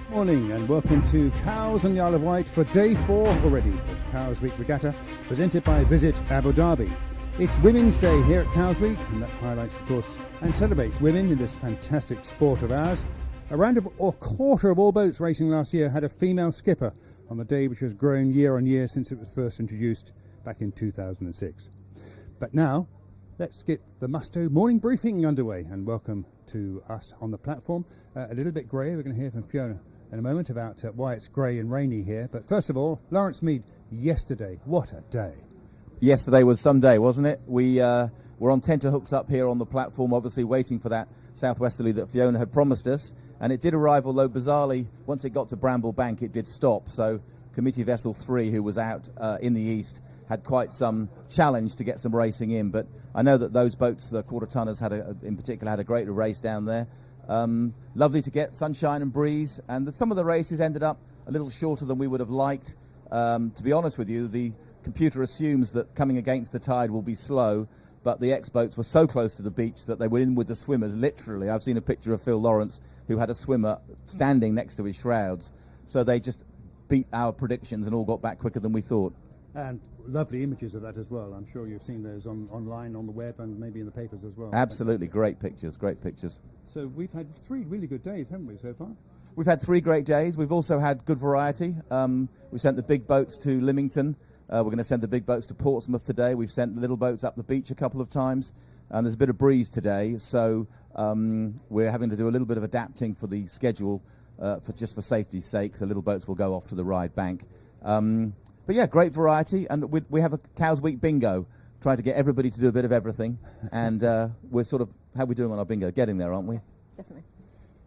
Morning and welcome to Cowes on the Isle of Wight for day 4 already of Cowes Week Regatta, presented by Visit Abu Dhabi. It's Women's Day here at Cowes Week, and that highlights, of course, and celebrates women in this fantastic sport of ours. A quarter of all boats racing last year had a female skipper on the day, which has grown year on year since it was first introduced back in 2006. But now, let's get the Musto morning briefing underway, and welcome to us on the platform. A little bit grey, we're going to hear from Fiona in a moment about why it's grey and rainy here. But first of all, Lawrence Mead, yesterday, what a day. Yesterday was some day, wasn't it? We were on tenterhooks up here on the platform, obviously waiting for that southwesterly that Fiona had promised us. And it did arrive, although bizarrely, once it got to Bramble Bank, it did stop. So Committee Vessel 3, who was out in the east, had quite some challenge to get some racing in. But I know that those boats, the quarter-tonners, in particular, had a great race down there. Lovely to get sunshine and breeze, and some of the races ended up a little shorter than we would have liked. To be honest with you, the computer assumes that coming against the tide will be slow, but the X-boats were so close to the beach that they were in with the swimmers, literally. I've seen a picture of Phil Lawrence, who had a swimmer standing next to his shrouds, so they just beat our predictions and all got back quicker than we thought. And lovely images of that as well. I'm sure you've seen those online, on the web, and maybe in the papers as well. Absolutely, great pictures, great pictures. So we've had 3 really good days, haven't we, so far? We've had 3 great days. We've also had good variety. We sent the big boats to Lymington. We're going to send the big boats to Portsmouth today. We've sent the little boats up the beach a couple of times. And there's a bit of breeze today, so we're having to do a little bit of adapting for the schedule for safety's sake. The little boats will go off to the Ryde Bank. But yeah, great variety, and we have a Cowes Week bingo, trying to get everybody to do a bit of everything, and we're sort of, how are we doing on our bingo? Getting there, aren't we? Definitely.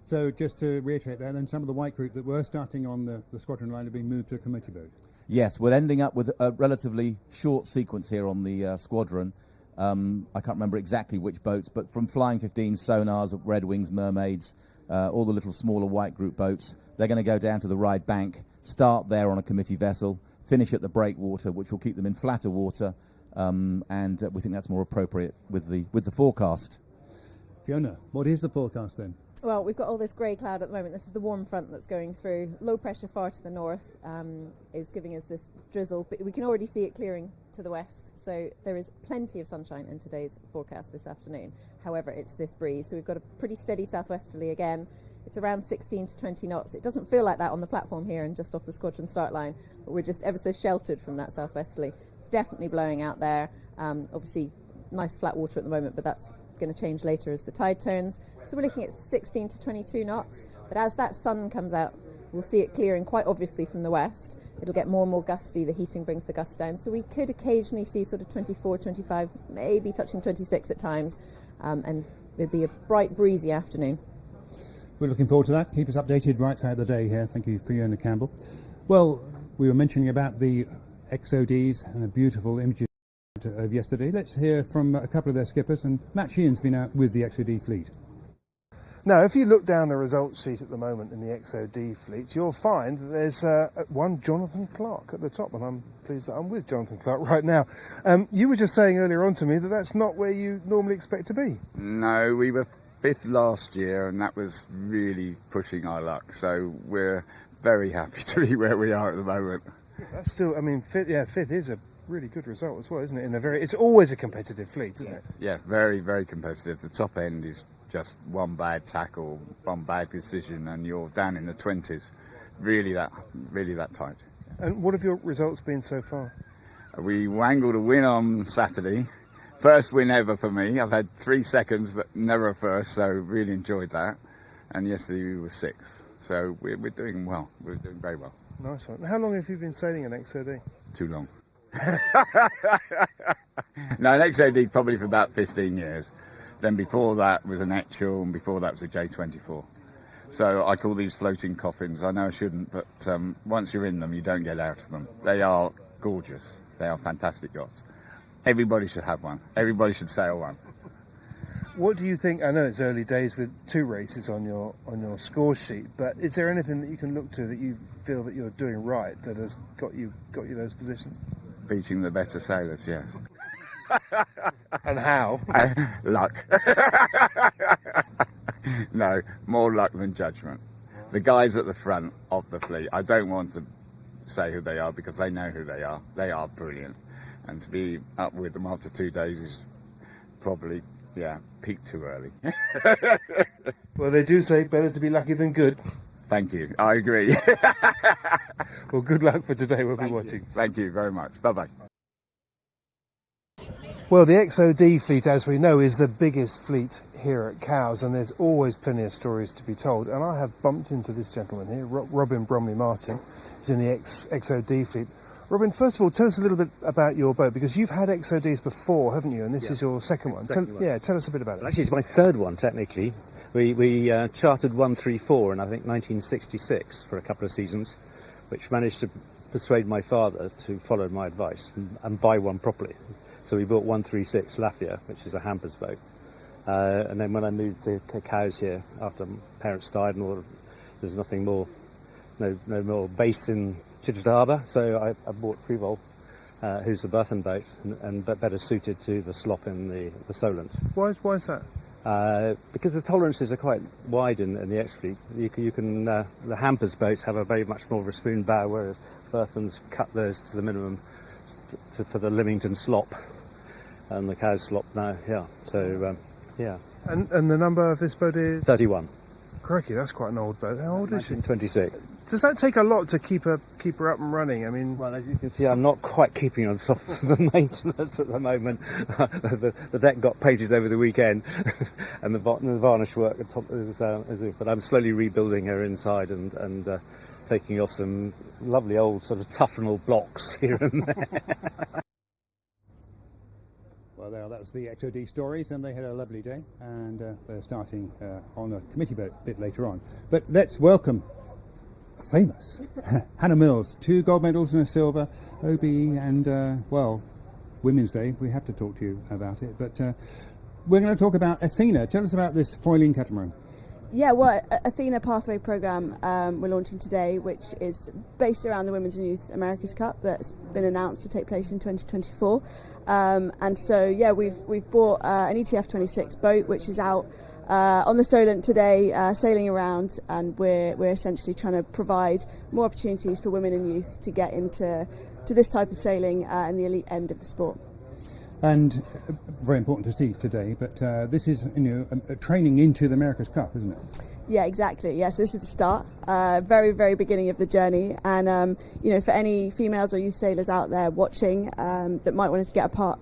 So just to reiterate there, then some of the white group that were starting on the squadron line have been moved to a committee boat. Yes, we're ending up with a relatively short sequence here on the squadron. I can't remember exactly which boats, but from Flying 15, Sonars, Red Wings, Mermaids, all the little smaller white group boats, they're going to go down to the Ryde Bank, start there on a committee vessel, finish at the breakwater, which will keep them in flatter water, and we think that's more appropriate with the forecast. Fiona, what is the forecast then? Well, we've got all this grey cloud at the moment. This is the warm front that's going through. Low pressure far to the north is giving us this drizzle, but we can already see it clearing to the west. So there is plenty of sunshine in today's forecast this afternoon. However, it's this breeze. So we've got a pretty steady southwesterly again. It's around 16 to 20 knots. It doesn't feel like that on the platform here and just off the squadron start line, but we're just ever so sheltered from that southwesterly. It's definitely blowing out there. Obviously, nice flat water at the moment, but that's going to change later as the tide turns. So we're looking at 16 to 22 knots, but as that sun comes out, we'll see it clearing quite obviously from the west. It'll get more and more gusty. The heating brings the gusts down, so we could occasionally see sort of 24, 25, maybe touching 26 at times, and it'll be a bright, breezy afternoon. We're looking forward to that. Keep us updated right throughout the day here. Thank you, Fiona Campbell. Well, we were mentioning about the XODs and the beautiful images of yesterday. Let's hear from a couple of their skippers, and Matt Sheehan's been out with the XOD fleet. Now, if you look down the results sheet at the moment in the XOD fleet, you'll find that there's one Jonathan Clark at the top, and I'm pleased that I'm with Jonathan Clark right now. You were just saying earlier on to me that that's not where you normally expect to be. No, we were 5th last year, and that was really pushing our luck, so we're very happy to be where we are at the moment. That's still, I mean, fifth is a really good result as well, isn't it? It's always a competitive fleet, isn't it? Yeah, very, very competitive. The top end is just one bad tackle, one bad decision, and you're down in the 20s. Really that tight. And what have your results been so far? We wangled a win on Saturday. First win ever for me. I've had 3 seconds, but never a first, so really enjoyed that. And yesterday we were 6th. So we're doing well. We're doing very well. Nice one. How long have you been sailing an XOD? Too long. No, an XOD probably for about 15 years. Then before that was an Etchells, and before that was a J24. So I call these floating coffins. I know I shouldn't, but once you're in them, you don't get out of them. They are gorgeous. They are fantastic yachts. Everybody should have one. Everybody should sail one. What do you think? I know it's early days with 2 races on your score sheet, but is there anything that you can look to that you feel that you're doing right that has got you those positions? Beating the better sailors, yes. And how? Luck. No, more luck than judgment. The guys at the front of the fleet, I don't want to say who they are because they know who they are. They are brilliant. And to be up with them after 2 days is probably, peaked too early. Well, they do say better to be lucky than good. Thank you. I agree. Well, good luck for today. We'll be watching. Thank you very much. Bye-bye. Well, the XOD fleet, as we know, is the biggest fleet here at Cowes, and there's always plenty of stories to be told. And I have bumped into this gentleman here, Robin Bromley Martin. He's in the XOD fleet. Robin, first of all, tell us a little bit about your boat, because you've had XODs before, haven't you? And this is your second one. Tell us a bit about it. Actually, it's my third one, technically. We chartered 134 in, I think, 1966 for a couple of seasons, which managed to persuade my father to follow my advice and buy one properly. So we bought 136 Lafayette, which is a hampers boat. And then when I moved to Cowes here, after my parents died and all, there's nothing more, no more base in Chichester Harbour, so I bought Frivol, who's a berthing boat, and better suited to the slop in the Solent. Why is that? Because the tolerances are quite wide in the X-Fleet. You can the hampers boats have a very much more of a spoon bow, whereas Berthans cut theirs to the minimum for the Lymington slop and the Cowes slop now. And the number of this boat is 31. Crikey, that's quite an old boat. How old is she? 26. Does that take a lot to keep her up and running? I mean, well, as you can see, I'm not quite keeping on top of the maintenance at the moment. The deck got painted over the weekend, and the varnish work at top but I'm slowly rebuilding her inside and taking off some lovely old sort of toughenal blocks here and there. Well, that was the XOD stories, and they had a lovely day, and they're starting on a committee boat a bit later on. But let's welcome famous Hannah Mills, 2 gold medals and a silver, OBE, and Women's Day, we have to talk to you about it. But we're going to talk about Athena. Tell us about this foiling catamaran. Yeah, well, Athena Pathway Programme we're launching today, which is based around the Women's and Youth America's Cup that's been announced to take place in 2024. And so, yeah, we've bought an ETF 26 boat, which is out on the Solent today, sailing around, and we're essentially trying to provide more opportunities for women and youth to get into this type of sailing in the elite end of the sport. And very important to see today, but this is a training into the America's Cup, isn't it? Yeah, exactly. Yes, this is the start, very, very beginning of the journey. And for any females or youth sailors out there watching that might want to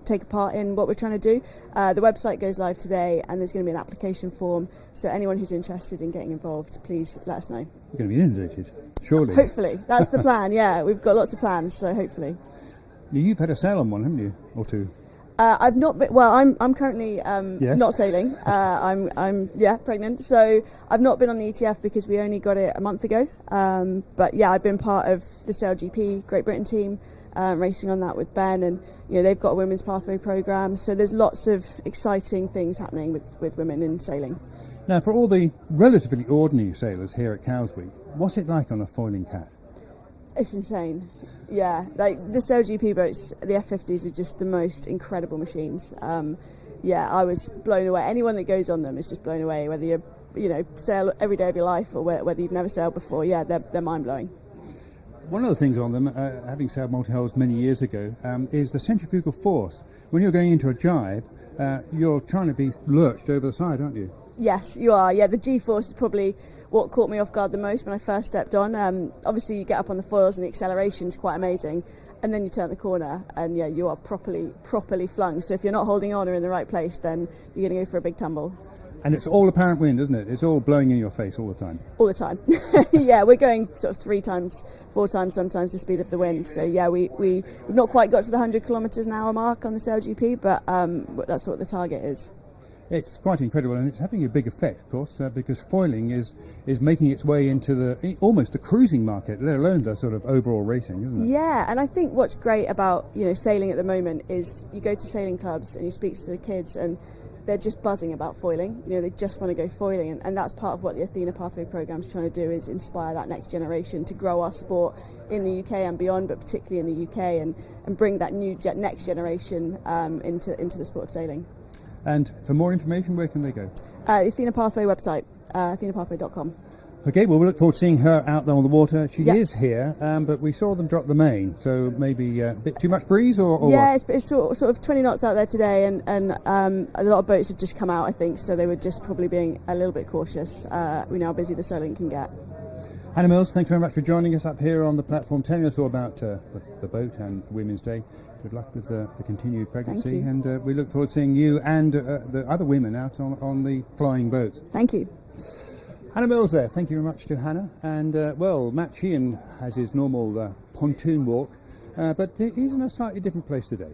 take a part in what we're trying to do, the website goes live today, and there's going to be an application form. So anyone who's interested in getting involved, please let us know. You're going to be inundated, surely. Hopefully, that's the plan. Yeah, we've got lots of plans, so hopefully. You've had a sail on one, haven't you, or two? I've not been. Well, I'm currently Yes. not sailing. I'm pregnant, so I've not been on the ETF because we only got it a month ago. But yeah, I've been part of the Sail GP Great Britain team, racing on that with Ben, and they've got a women's pathway program. So there's lots of exciting things happening with women in sailing. Now, for all the relatively ordinary sailors here at Cowsweek, what's it like on a foiling cat? It's insane. Yeah, like the Sail GP boats, the F50s are just the most incredible machines. I was blown away. Anyone that goes on them is just blown away, whether you sail every day of your life or whether you've never sailed before. Yeah, they're mind-blowing. One of the things on them, having sailed multi-hulls many years ago, is the centrifugal force. When you're going into a jibe, you're trying to be lurched over the side, aren't you? Yes, you are. Yeah, the G-force is probably what caught me off guard the most when I first stepped on. Obviously, you get up on the foils and the acceleration is quite amazing, and then you turn the corner and you are properly flung. So if you're not holding on or in the right place, then you're going to go for a big tumble. And it's all apparent wind, isn't it? It's all blowing in your face all the time. All the time. Yeah, we're going sort of 3 times, 4 times sometimes the speed of the wind. So yeah, we've not quite got to the 100 kilometres an hour mark on the Sail GP, but that's what the target is. It's quite incredible, and it's having a big effect, of course, because foiling is making its way into almost the cruising market, let alone the sort of overall racing, isn't it? Yeah, and I think what's great about sailing at the moment is you go to sailing clubs and you speak to the kids, and they're just buzzing about foiling. They just want to go foiling, and that's part of what the Athena Pathway Programme is trying to do, is inspire that next generation to grow our sport in the UK and beyond, but particularly in the UK, and bring that next generation into the sport of sailing. And for more information, where can they go? The Athena Pathway website, athenapathway.com. Okay, well, we look forward to seeing her out there on the water. She Yep. is here, but we saw them drop the main, so maybe a bit too much breeze, or Yeah, what? it's sort of 20 knots out there today, and a lot of boats have just come out, I think, so they were just probably being a little bit cautious. We know how busy the sailing can get. Hannah Mills, thanks very much for joining us up here on the platform, telling us all about the boat and Women's Day. Good luck with the continued pregnancy, Thank you. and we look forward to seeing you and the other women out on the flying boats. Thank you. Hannah Mills there, thank you very much to Hannah. And Matt Sheehan has his normal pontoon walk, but he's in a slightly different place today.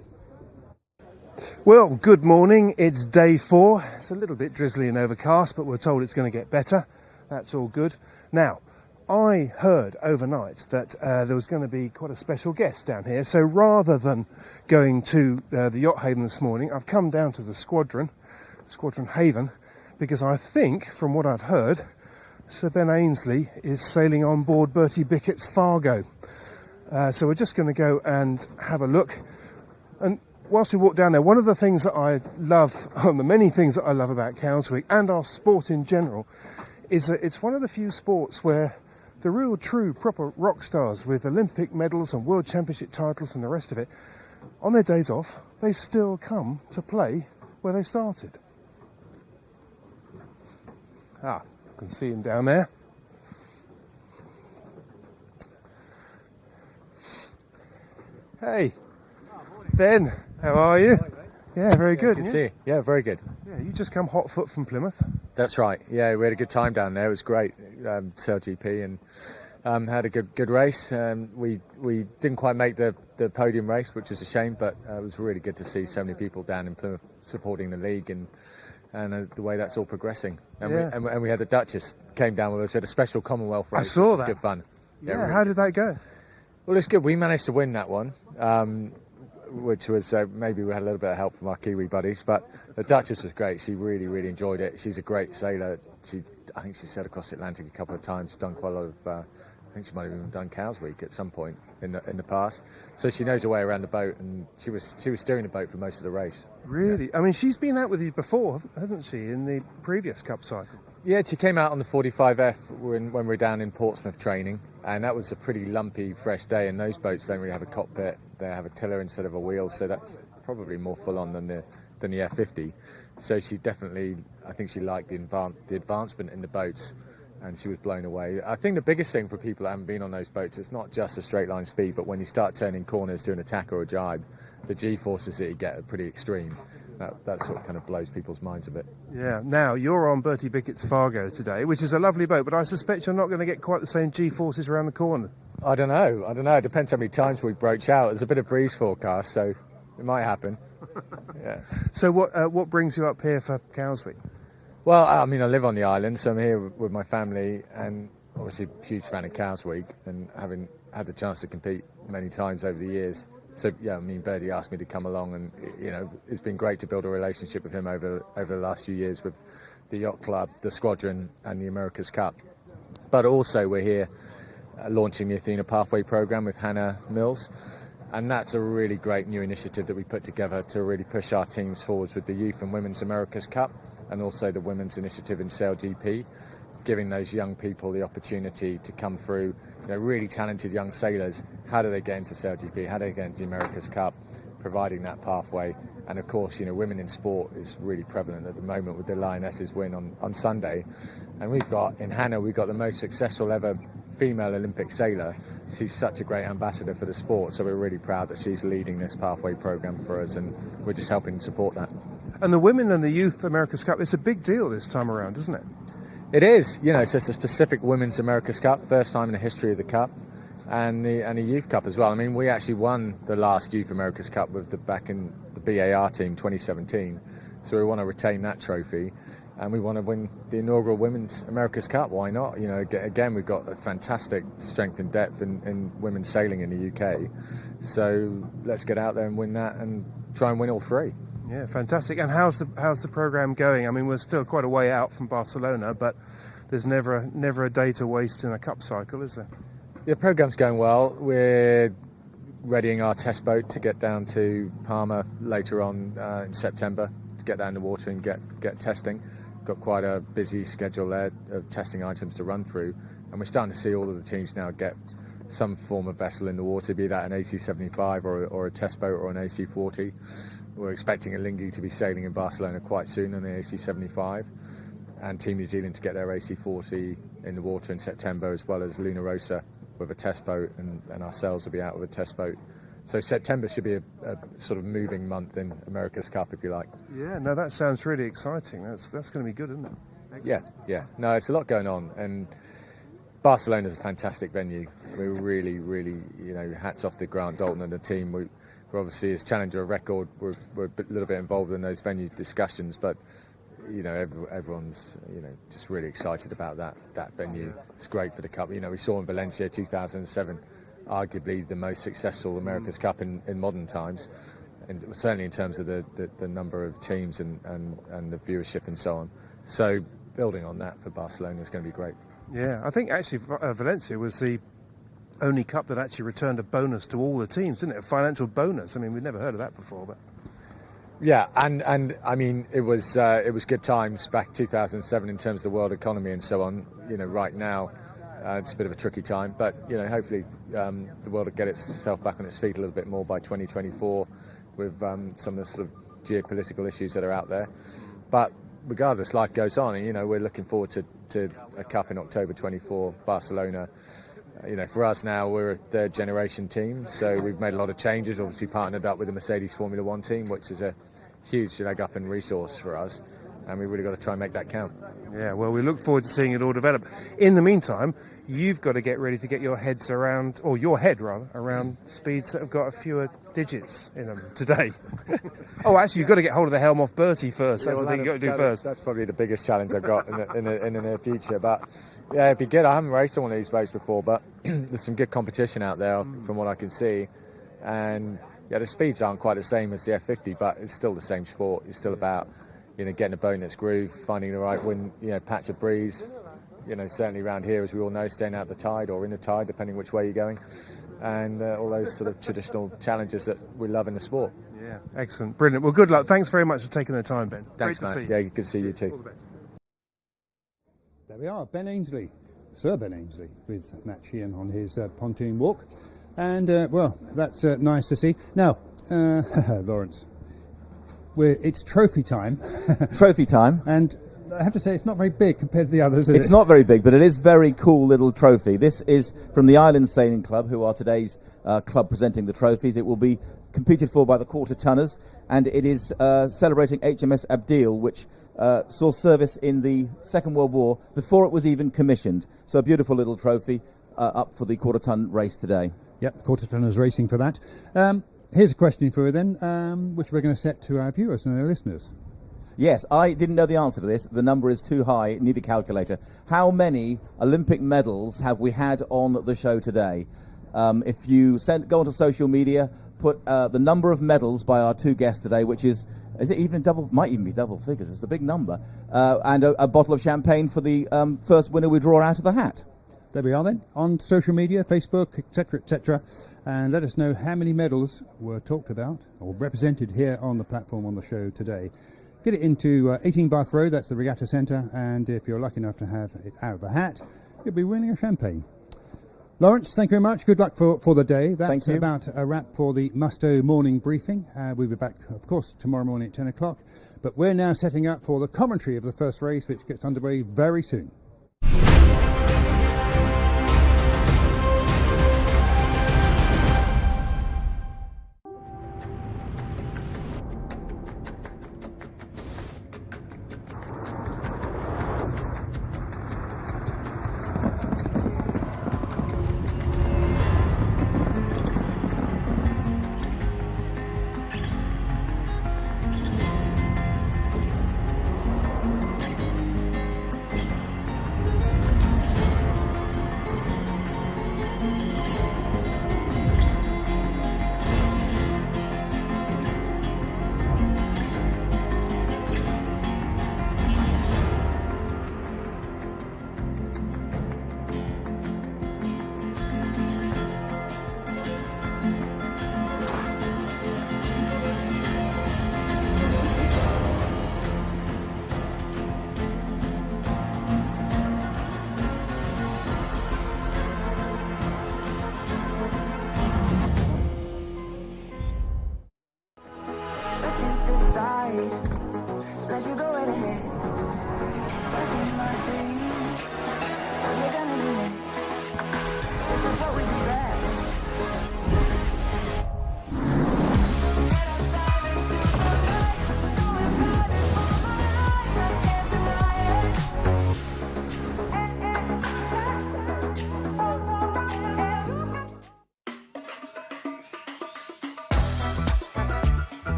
Well, good morning. It's day 4. It's a little bit drizzly and overcast, but we're told it's going to get better. That's all good. Now, I heard overnight that there was going to be quite a special guest down here. So rather than going to the Yacht Haven this morning, I've come down to the Squadron Haven, because I think, from what I've heard, Sir Ben Ainslie is sailing on board Bertie Bickett's Fargo. So we're just going to go and have a look. And whilst we walk down there, one of the things that I love, the many things that I love about Cowsweek and our sport in general, is that it's one of the few sports where the real, true, proper rock stars with Olympic medals and World Championship titles and the rest of it, on their days off, they still come to play where they started. You can see him down there. Hey, Ben, how are you? Yeah, very good. Good to see you. Yeah, very good. Yeah, you just come hot foot from Plymouth. That's right. Yeah, we had a good time down there. It was great, Sail GP, and had a good race. We didn't quite make the podium race, which is a shame, but it was really good to see so many people down in Plymouth supporting the league and the way that's all progressing. And we had the Duchess came down with us. We had a special Commonwealth race. I saw which that. was good fun. Yeah, really how did that go? Well, it's good. We managed to win that one. which was maybe we had a little bit of help from our Kiwi buddies, but the Duchess was great. She really, really enjoyed it. She's a great sailor. I think she sailed across the Atlantic a couple of times. She's done quite a lot of, I think she might have even done Cowes Week at some point in the past. So she knows her way around the boat, and she was steering the boat for most of the race. Really? Yeah. I mean, she's been out with you before, hasn't she, in the previous Cup cycle? Yeah, she came out on the 45F when we were down in Portsmouth training, and that was a pretty lumpy, fresh day, and those boats don't really have a cockpit. They have a tiller instead of a wheel, so that's probably more full-on than the F50. So she definitely, I think she liked the advancement in the boats, and she was blown away. I think the biggest thing for people that haven't been on those boats is not just the straight line speed, but when you start turning corners to an attack or a jibe, the G-forces that you get are pretty extreme. That sort of kind of blows people's minds a bit. Yeah. Now, you're on Bertie Bickett's Fargo today, which is a lovely boat, but I suspect you're not going to get quite the same G-forces around the corner. I don't know. It depends how many times we broach out. There's a bit of breeze forecast, so it might happen. Yeah. So what brings you up here for Cowes Week? Well, I mean, I live on the island, so I'm here with my family, and obviously a huge fan of Cowes Week, and having had the chance to compete many times over the years. So, yeah, I mean, Bertie asked me to come along, and, you know, it's been great to build a relationship with him over the last few years with the Yacht Club, the Squadron, and the America's Cup. But also we're here launching the Athena Pathway Programme with Hannah Mills, and that's a really great new initiative that we put together to really push our teams forwards with the Youth and Women's America's Cup, and also the Women's Initiative in Sail GP, giving those young people the opportunity to come through, you know, really talented young sailors. How do they get into Sail GP? How do they get into the America's Cup? Providing that pathway. And of course, you know, women in sport is really prevalent at the moment with the Lionesses win on Sunday. And we've got the most successful ever female Olympic sailor. She's such a great ambassador for the sport, so we're really proud that she's leading this pathway program for us, and we're just helping support that. And the Women and the Youth America's Cup, it's a big deal this time around, isn't it? It is, you know, so it's a specific Women's America's Cup, first time in the history of the Cup, and the Youth Cup as well. I mean, we actually won the last Youth America's Cup back in the BAR team 2017, so we want to retain that trophy, and we want to win the inaugural Women's America's Cup. Why not? You know, again, we've got a fantastic strength and depth in women's sailing in the UK, so let's get out there and win that and try and win all three. Yeah, fantastic. And how's the programme going? I mean, we're still quite a way out from Barcelona, but there's never a day to waste in a cup cycle, is there? The programme's going well. We're readying our test boat to get down to Palma later on in September to get down in the water and get testing. Got quite a busy schedule there of testing items to run through, and we're starting to see all of the teams now get some form of vessel in the water, be that an AC-75 or a test boat or an AC-40. We're expecting Alinghi to be sailing in Barcelona quite soon on the AC-75, and Team New Zealand to get their AC-40 in the water in September, as well as Luna Rosa with a test boat, and ourselves will be out with a test boat. So September should be a sort of moving month in America's Cup, if you like. Yeah, no, that sounds really exciting. That's going to be good, isn't it? Excellent. Yeah. No, it's a lot going on, and Barcelona's a fantastic venue. We're really, really, you know, hats off to Grant Dalton and the team. We're obviously, as challenger of record, we're a little bit involved in those venue discussions, but you know, everyone's, you know, just really excited about that venue. It's great for the Cup. You know, we saw in Valencia 2007, arguably the most successful America's Cup in modern times, and certainly in terms of the number of teams and the viewership and so on. So building on that for Barcelona is going to be great. Yeah, I think actually Valencia was the only cup that actually returned a bonus to all the teams, didn't it? A financial bonus. I mean, we'd never heard of that before, but yeah, and I mean, it was good times back 2007 in terms of the world economy and so on. You know, right now it's a bit of a tricky time, but you know, hopefully the world will get itself back on its feet a little bit more by 2024 with some of the sort of geopolitical issues that are out there. But regardless, life goes on, and you know, we're looking forward to a cup in October 24, Barcelona. You know, for us now, we're a third generation team, so we've made a lot of changes. Obviously partnered up with the Mercedes Formula One team, which is a huge leg up in resource for us, and we've really got to try and make that count. Yeah, well, we look forward to seeing it all develop. In the meantime, you've got to get ready to get your heads around, or your head rather, around speeds that have got a fewer digits in them today. Oh, actually, you've got to get hold of the helm off Bertie first. That's the thing you've got to do first. That's probably the biggest challenge I've got in the near future. But yeah, it'd be good. I haven't raced on one of these boats before, but there's some good competition out there from what I can see. And Yeah, the speeds aren't quite the same as the F50, but it's still the same sport. It's still about, getting a boat in its groove, finding the right wind, patch of breeze. Certainly around here, as we all know, staying out the tide or in the tide, depending which way you're going, and all those sort of traditional challenges that we love in the sport. Yeah, excellent, brilliant. Well, good luck. Thanks very much for taking the time, Ben. Thanks, Great to mate. see you. Yeah, good to see you too. All the best. There we are, Ben Ainslie, Sir Ben Ainslie, with Matt Sheehan on his pontoon walk. And, well, that's nice to see. Now, Lawrence, it's trophy time. Trophy time. And I have to say, it's not very big compared to the others, is It's it? not very big, but it is very cool little trophy. This is from the Island Sailing Club, who are today's club presenting the trophies. It will be competed for by the quarter tonners, and it is celebrating HMS Abdeel, which saw service in the Second World War before it was even commissioned. So a beautiful little trophy up for the quarter ton race today. Yep, quarter tonners racing for that. Here's a question for you then, which we're going to set to our viewers and our listeners. Yes, I didn't know the answer to this. The number is too high. Need a calculator. How many Olympic medals have we had on the show today? If you go onto social media, put the number of medals by our two guests today, which is it even double? Might even be double figures. It's a big number. And a bottle of champagne for the first winner we draw out of the hat. There we are then, on social media, Facebook, etc., and let us know how many medals were talked about or represented here on the platform on the show today. Get it into 18 Bath Road, that's the Regatta Centre, and if you're lucky enough to have it out of the hat, you'll be winning a champagne. Lawrence, thank you very much. Good luck for the day. That's about a wrap for the Musto morning briefing. We'll be back, of course, tomorrow morning at 10 o'clock, but we're now setting up for the commentary of the first race, which gets underway very soon.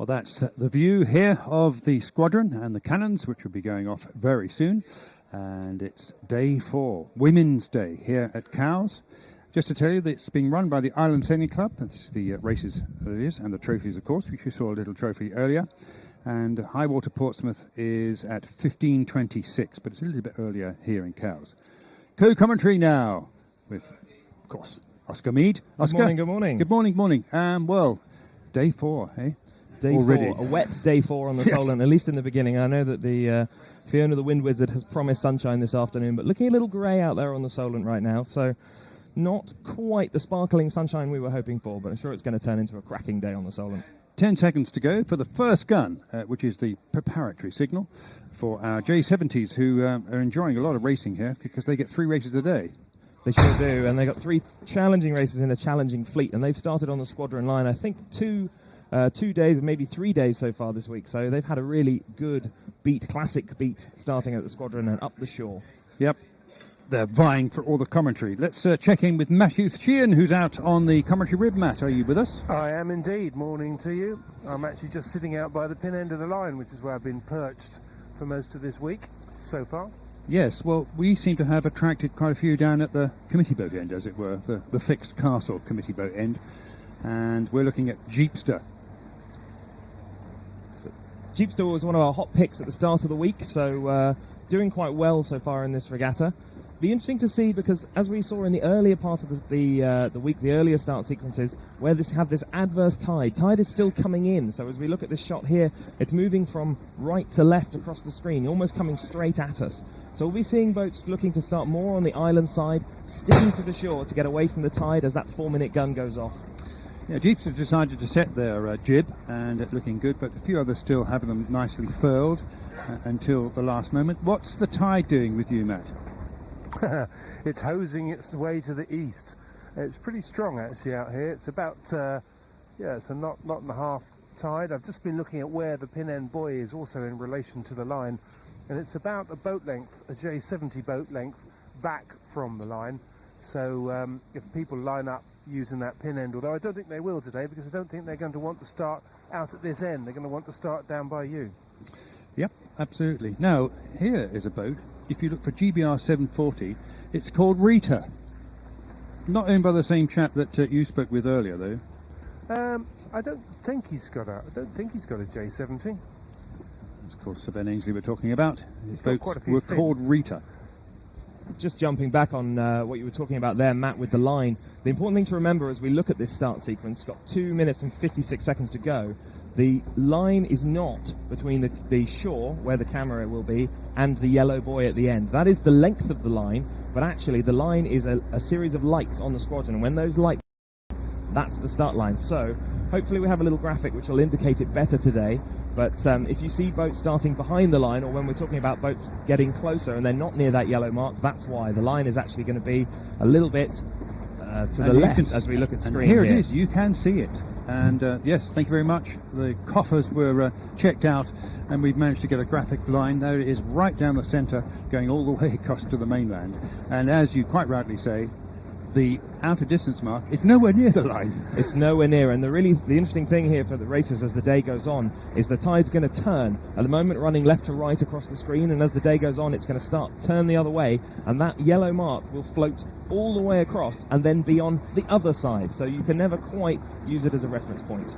that's the view here of the squadron and the cannons, which will be going off very soon. And it's day 4, Women's Day here at Cowes. Just to tell you that it's being run by the Island Sailing Club. That's the races that it is, and the trophies, of course, which you saw a little trophy earlier. And High Water Portsmouth is at 15:26, but it's a little bit earlier here in Cowes. Co-commentary now with, of course, Oscar Mead. Oscar, Good morning. Good morning. Well, day 4, eh? Day already. 4, a wet day 4 on the Solent, at least in the beginning. I know that the Fiona the Wind Wizard has promised sunshine this afternoon, but looking a little grey out there on the Solent right now, so not quite the sparkling sunshine we were hoping for, but I'm sure it's going to turn into a cracking day on the Solent. 10 seconds to go for the first gun, which is the preparatory signal for our J70s, who are enjoying a lot of racing here because they get 3 races a day. They sure do, and they've got 3 challenging races in a challenging fleet, and they've started on the squadron line, I think 2 days, maybe 3 days so far this week, so they've had a really good classic beat, starting at the squadron and up the shore. Yep. They're vying for all the commentary. Let's check in with Matthew Sheehan, who's out on the commentary rib. Matt, are you with us? I am indeed. Morning to you. I'm actually just sitting out by the pin end of the line, which is where I've been perched for most of this week so far. Yes, well, we seem to have attracted quite a few down at the committee boat end, as it were, the fixed castle committee boat end. And we're looking at Jeepster. Jeepster was one of our hot picks at the start of the week, so doing quite well so far in this regatta. Be interesting to see, because as we saw in the earlier part of the week, the earlier start sequences, where this had this adverse tide. Tide is still coming in, so as we look at this shot here, it's moving from right to left across the screen, almost coming straight at us. So we'll be seeing boats looking to start more on the island side, sticking to the shore to get away from the tide as that 4-minute gun goes off. Yeah, Jeeps have decided to set their jib, and it's looking good, but a few others still have them nicely furled until the last moment. What's the tide doing with you, Matt? It's hosing its way to the east. It's pretty strong actually out here. It's about it's a knot and a half tide. I've just been looking at where the pin end buoy is also in relation to the line, and it's about a boat length, a J70 boat length back from the line. So if people line up using that pin end, although I don't think they will today, because I don't think they're going to want to start out at this end. They're going to want to start down by you. Yep, absolutely. Now, here is a boat. If you look for GBR 740, it's called Rita. Not owned by the same chap that you spoke with earlier, though. I don't think he's got a J70. Of course, Sir Ben Ainslie we're talking about. His got boats quite a few were fins. called Rita. Just jumping back on what you were talking about there, Matt, with the line, the important thing to remember as we look at this start sequence, got 2 minutes and 56 seconds to go. The line is not between the shore, where the camera will be, and the yellow buoy at the end. That is the length of the line, but actually the line is a series of lights on the squadron, and when those lights, that's the start line. So hopefully we have a little graphic which will indicate it better today. But if you see boats starting behind the line, or when we're talking about boats getting closer and they're not near that yellow mark, that's why. The line is actually going to be a little bit to the left as we look at screen here. Here it is, you can see it. And yes, thank you very much. The coffers were checked out, and we've managed to get a graphic line. There it is, right down the centre, going all the way across to the mainland. And as you quite rightly say, the outer distance mark is nowhere near the line. It's nowhere near, and the interesting thing here for the racers as the day goes on is the tide's going to turn. At the moment, running left to right across the screen, and as the day goes on, it's going to turn the other way, and that yellow mark will float all the way across and then be on the other side, so you can never quite use it as a reference point.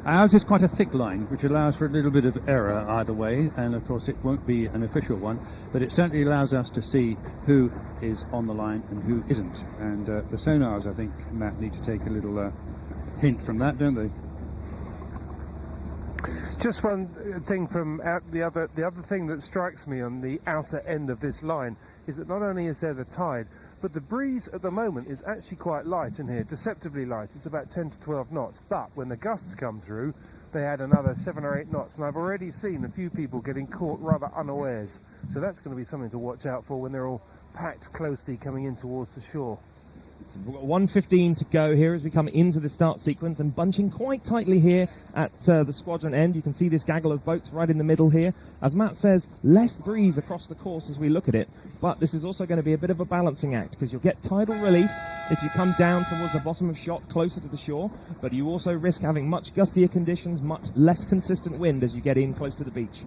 Ours is quite a thick line, which allows for a little bit of error either way, and of course it won't be an official one, but it certainly allows us to see who is on the line and who isn't. And the sonars, I think, Matt, need to take a little hint from that, don't they? Just one thing from the other thing that strikes me on the outer end of this line is that not only is there the tide, but the breeze at the moment is actually quite light in here, deceptively light. It's about 10 to 12 knots, but when the gusts come through, they add another 7 or 8 knots, and I've already seen a few people getting caught rather unawares. So that's going to be something to watch out for when they're all packed closely coming in towards the shore. We've got 1:15 to go here as we come into the start sequence, and bunching quite tightly here at the squadron end. You can see this gaggle of boats right in the middle here. As Matt says, less breeze across the course as we look at it, but this is also going to be a bit of a balancing act, because you'll get tidal relief if you come down towards the bottom of shot, closer to the shore, but you also risk having much gustier conditions, much less consistent wind as you get in close to the beach.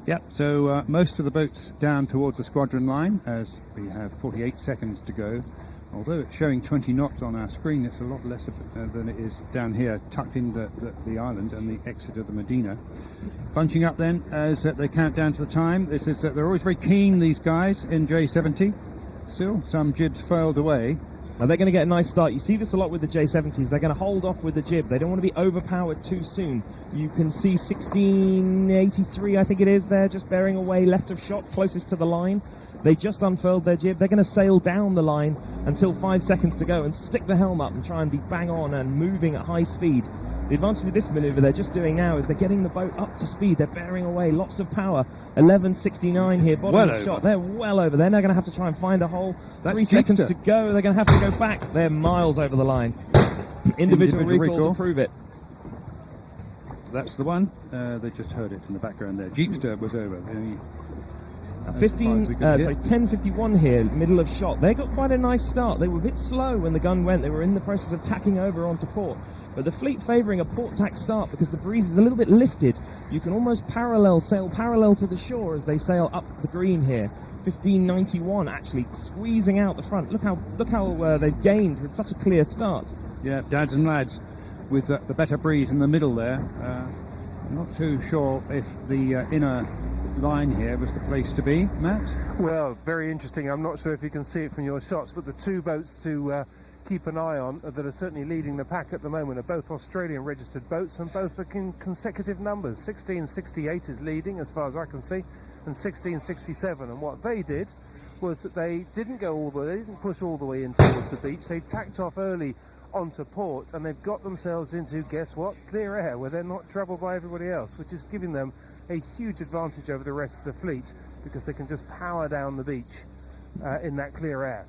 Yep, so most of the boats down towards the squadron line as we have 48 seconds to go. Although it's showing 20 knots on our screen, it's a lot less than it is down here, tucked in the island and the exit of the Medina. Bunching up then as they count down to the time. This is they're always very keen, these guys in J70. Still, some jibs failed away. Now they're going to get a nice start. You see this a lot with the J70s. They're going to hold off with the jib. They don't want to be overpowered too soon. You can see 1683, I think it is, there, just bearing away left of shot, closest to the line. They just unfurled their jib. They're going to sail down the line until 5 seconds to go and stick the helm up and try and be bang on and moving at high speed. The advantage with this manoeuvre they're just doing now is they're getting the boat up to speed. They're bearing away, lots of power. 1169 here, bottom of shot. They're well over. They're now going to have to try and find a hole. That's 3 seconds Jeepster. to go. They're going to have to go back. They're miles over the line. Individual recall to prove it. That's the one. They just heard it in the background there. Jeepster was over. 10:51 here, middle of shot. They got quite a nice start. They were a bit slow when the gun went. They were in the process of tacking over onto port. But the fleet favouring a port tack start because the breeze is a little bit lifted. You can almost sail parallel to the shore as they sail up the green here. 1591 actually squeezing out the front. Look how they've gained with such a clear start. Yeah, dads and lads with the better breeze in the middle there. Not too sure if the inner line here was the place to be, Matt? Well, very interesting. I'm not sure if you can see it from your shots, but the two boats to keep an eye on that are certainly leading the pack at the moment are both Australian registered boats, and both are in consecutive numbers. 1668 is leading as far as I can see, and 1667. And what they did was that they didn't push all the way in towards the beach. They tacked off early onto port, and they've got themselves into, guess what, clear air, where they're not troubled by everybody else, which is giving them a huge advantage over the rest of the fleet because they can just power down the beach in that clear air.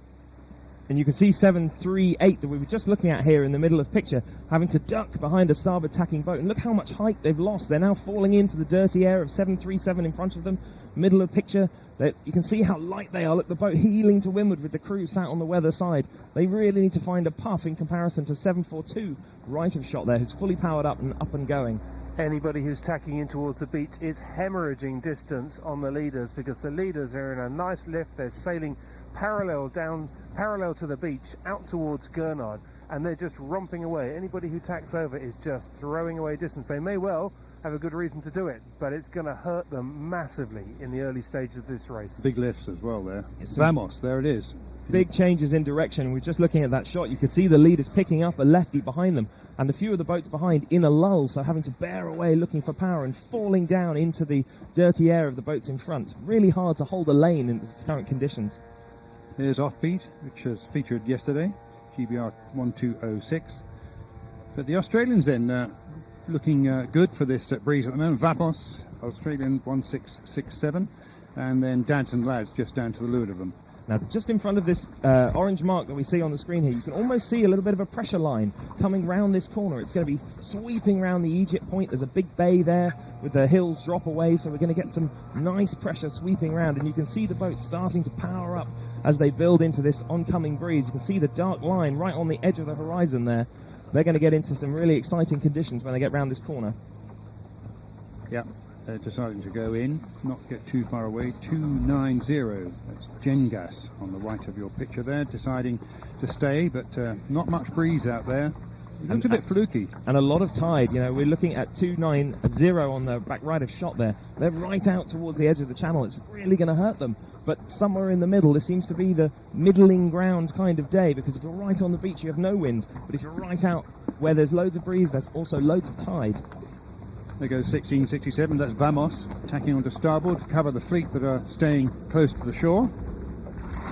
And you can see 738 that we were just looking at here in the middle of picture, having to duck behind a starboard tacking boat. And look how much height they've lost. They're now falling into the dirty air of 737 in front of them, middle of picture. You can see how light they are. Look, the boat heeling to windward with the crew sat on the weather side. They really need to find a puff in comparison to 742 right of shot there, who's fully powered up and going. Anybody who's tacking in towards the beach is hemorrhaging distance on the leaders because the leaders are in a nice lift. They're sailing parallel to the beach out towards Gurnard, and they're just romping away. Anybody who tacks over is just throwing away distance. They may well have a good reason to do it, but it's going to hurt them massively in the early stages of this race. Big lifts as well there. Vamos, there it is. Big changes in direction. We're just looking at that shot. You can see the leaders picking up a lefty behind them, and a few of the boats behind in a lull, so having to bear away looking for power and falling down into the dirty air of the boats in front. Really hard to hold a lane in these current conditions. Here's Offbeat, which was featured yesterday, GBR 1206. But the Australians then looking good for this breeze at the moment. Vamos, Australian 1667, and then Dads and Lads just down to the leeward of them. Now, just in front of this orange mark that we see on the screen here, you can almost see a little bit of a pressure line coming round this corner. It's going to be sweeping round the Egypt point. There's a big bay there with the hills drop away, so we're going to get some nice pressure sweeping round, and you can see the boat starting to power up as they build into this oncoming breeze. You can see the dark line right on the edge of the horizon there. They're going to get into some really exciting conditions when they get round this corner. Yeah. Deciding to go in, not get too far away. 290, that's Gengas on the right of your picture there, deciding to stay, but not much breeze out there. It looks a bit fluky. And a lot of tide. You know, we're looking at 290 on the back right of shot there. They're right out towards the edge of the channel. It's really going to hurt them. But somewhere in the middle, this seems to be the middling ground kind of day, because if you're right on the beach, you have no wind. But if you're right out where there's loads of breeze, there's also loads of tide. There goes 1667, that's Vamos, tacking onto starboard to cover the fleet that are staying close to the shore.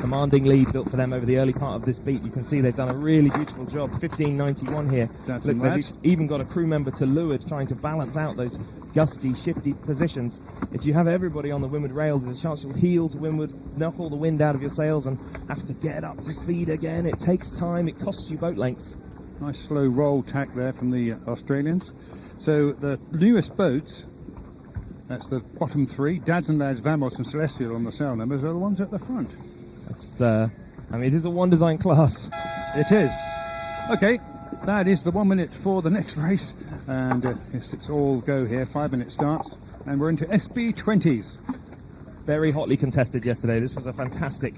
Commanding lead built for them over the early part of this beat. You can see they've done a really beautiful job. 1591 here. Look, they've even got a crew member to leeward trying to balance out those gusty, shifty positions. If you have everybody on the windward rail, there's a chance you'll heel to windward, knock all the wind out of your sails and have to get up to speed again. It takes time, it costs you boat lengths. Nice slow roll tack there from the Australians. So the newest boats, that's the bottom three, Dads and Lads, Vamos and Celestial on the sail numbers, are the ones at the front. It's, I mean, it is a one design class. It is. Okay, that is the 1 minute for the next race. And yes, it's all go here. 5 minute starts. And we're into SB20s. Very hotly contested yesterday. This was a fantastic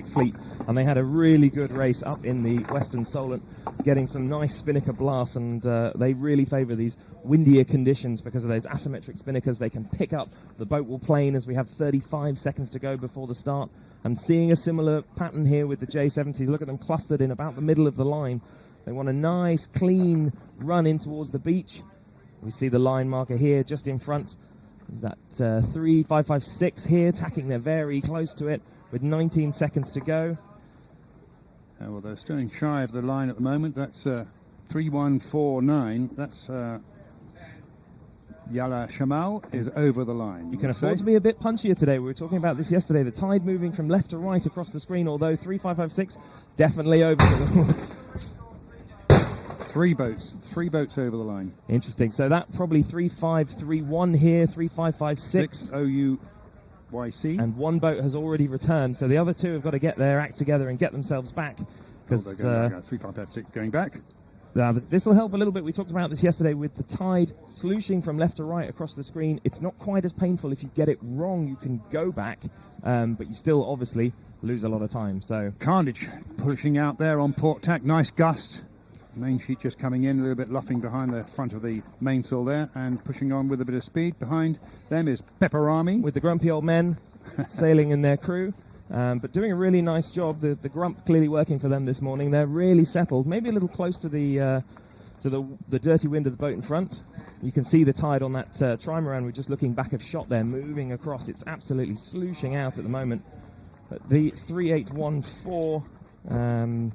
fleet, and they had a really good race up in the Western Solent, getting some nice spinnaker blasts, and they really favour these windier conditions because of those asymmetric spinnakers. They can pick up, the boat will plane as we have 35 seconds to go before the start. I'm seeing a similar pattern here with the J70s. Look at them clustered in about the middle of the line. They want a nice, clean run in towards the beach. We see the line marker here just in front. Is that 3.556 here, tacking there very close to it with 19 seconds to go. Well, they're staying shy of the line at the moment. That's 3.149. That's Yala Shamal is over the line. You can afford to be a bit punchier today. We were talking about this yesterday. The tide moving from left to right across the screen, although 3.556 definitely over the Three boats over the line. Interesting. So that probably 3.531 here, 3.556. OUYC. And one boat has already returned. So the other two have got to get their act together and get themselves back. Because 3.556 going back. This will help a little bit. We talked about this yesterday with the tide slooshing from left to right across the screen. It's not quite as painful. If you get it wrong, you can go back, but you still obviously lose a lot of time. So Carnage pushing out there on port tack. Nice gust. Main sheet just coming in, a little bit luffing behind the front of the mainsail there, and pushing on with a bit of speed. Behind them is Pepperami. With the grumpy old men sailing in their crew, but doing a really nice job. The grump clearly working for them this morning. They're really settled, maybe a little close to the dirty wind of the boat in front. You can see the tide on that trimaran. We're just looking back of shot there, moving across. It's absolutely slooshing out at the moment. But the 3814...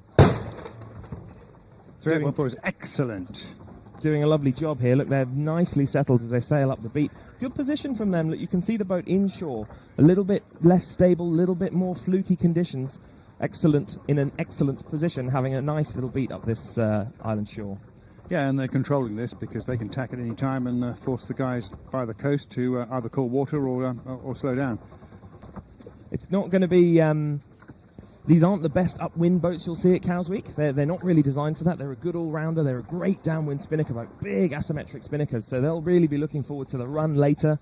3.814 is excellent. Doing a lovely job here. Look, they're nicely settled as they sail up the beat. Good position from them. Look, you can see the boat inshore. A little bit less stable, a little bit more fluky conditions. Excellent, in an excellent position, having a nice little beat up this island shore. Yeah, and they're controlling this because they can tack at any time and force the guys by the coast to either call water or slow down. It's not going to be... These aren't the best upwind boats you'll see at Cowsweek. They're not really designed for that. They're a good all-rounder. They're a great downwind spinnaker boat, big asymmetric spinnakers. So they'll really be looking forward to the run later,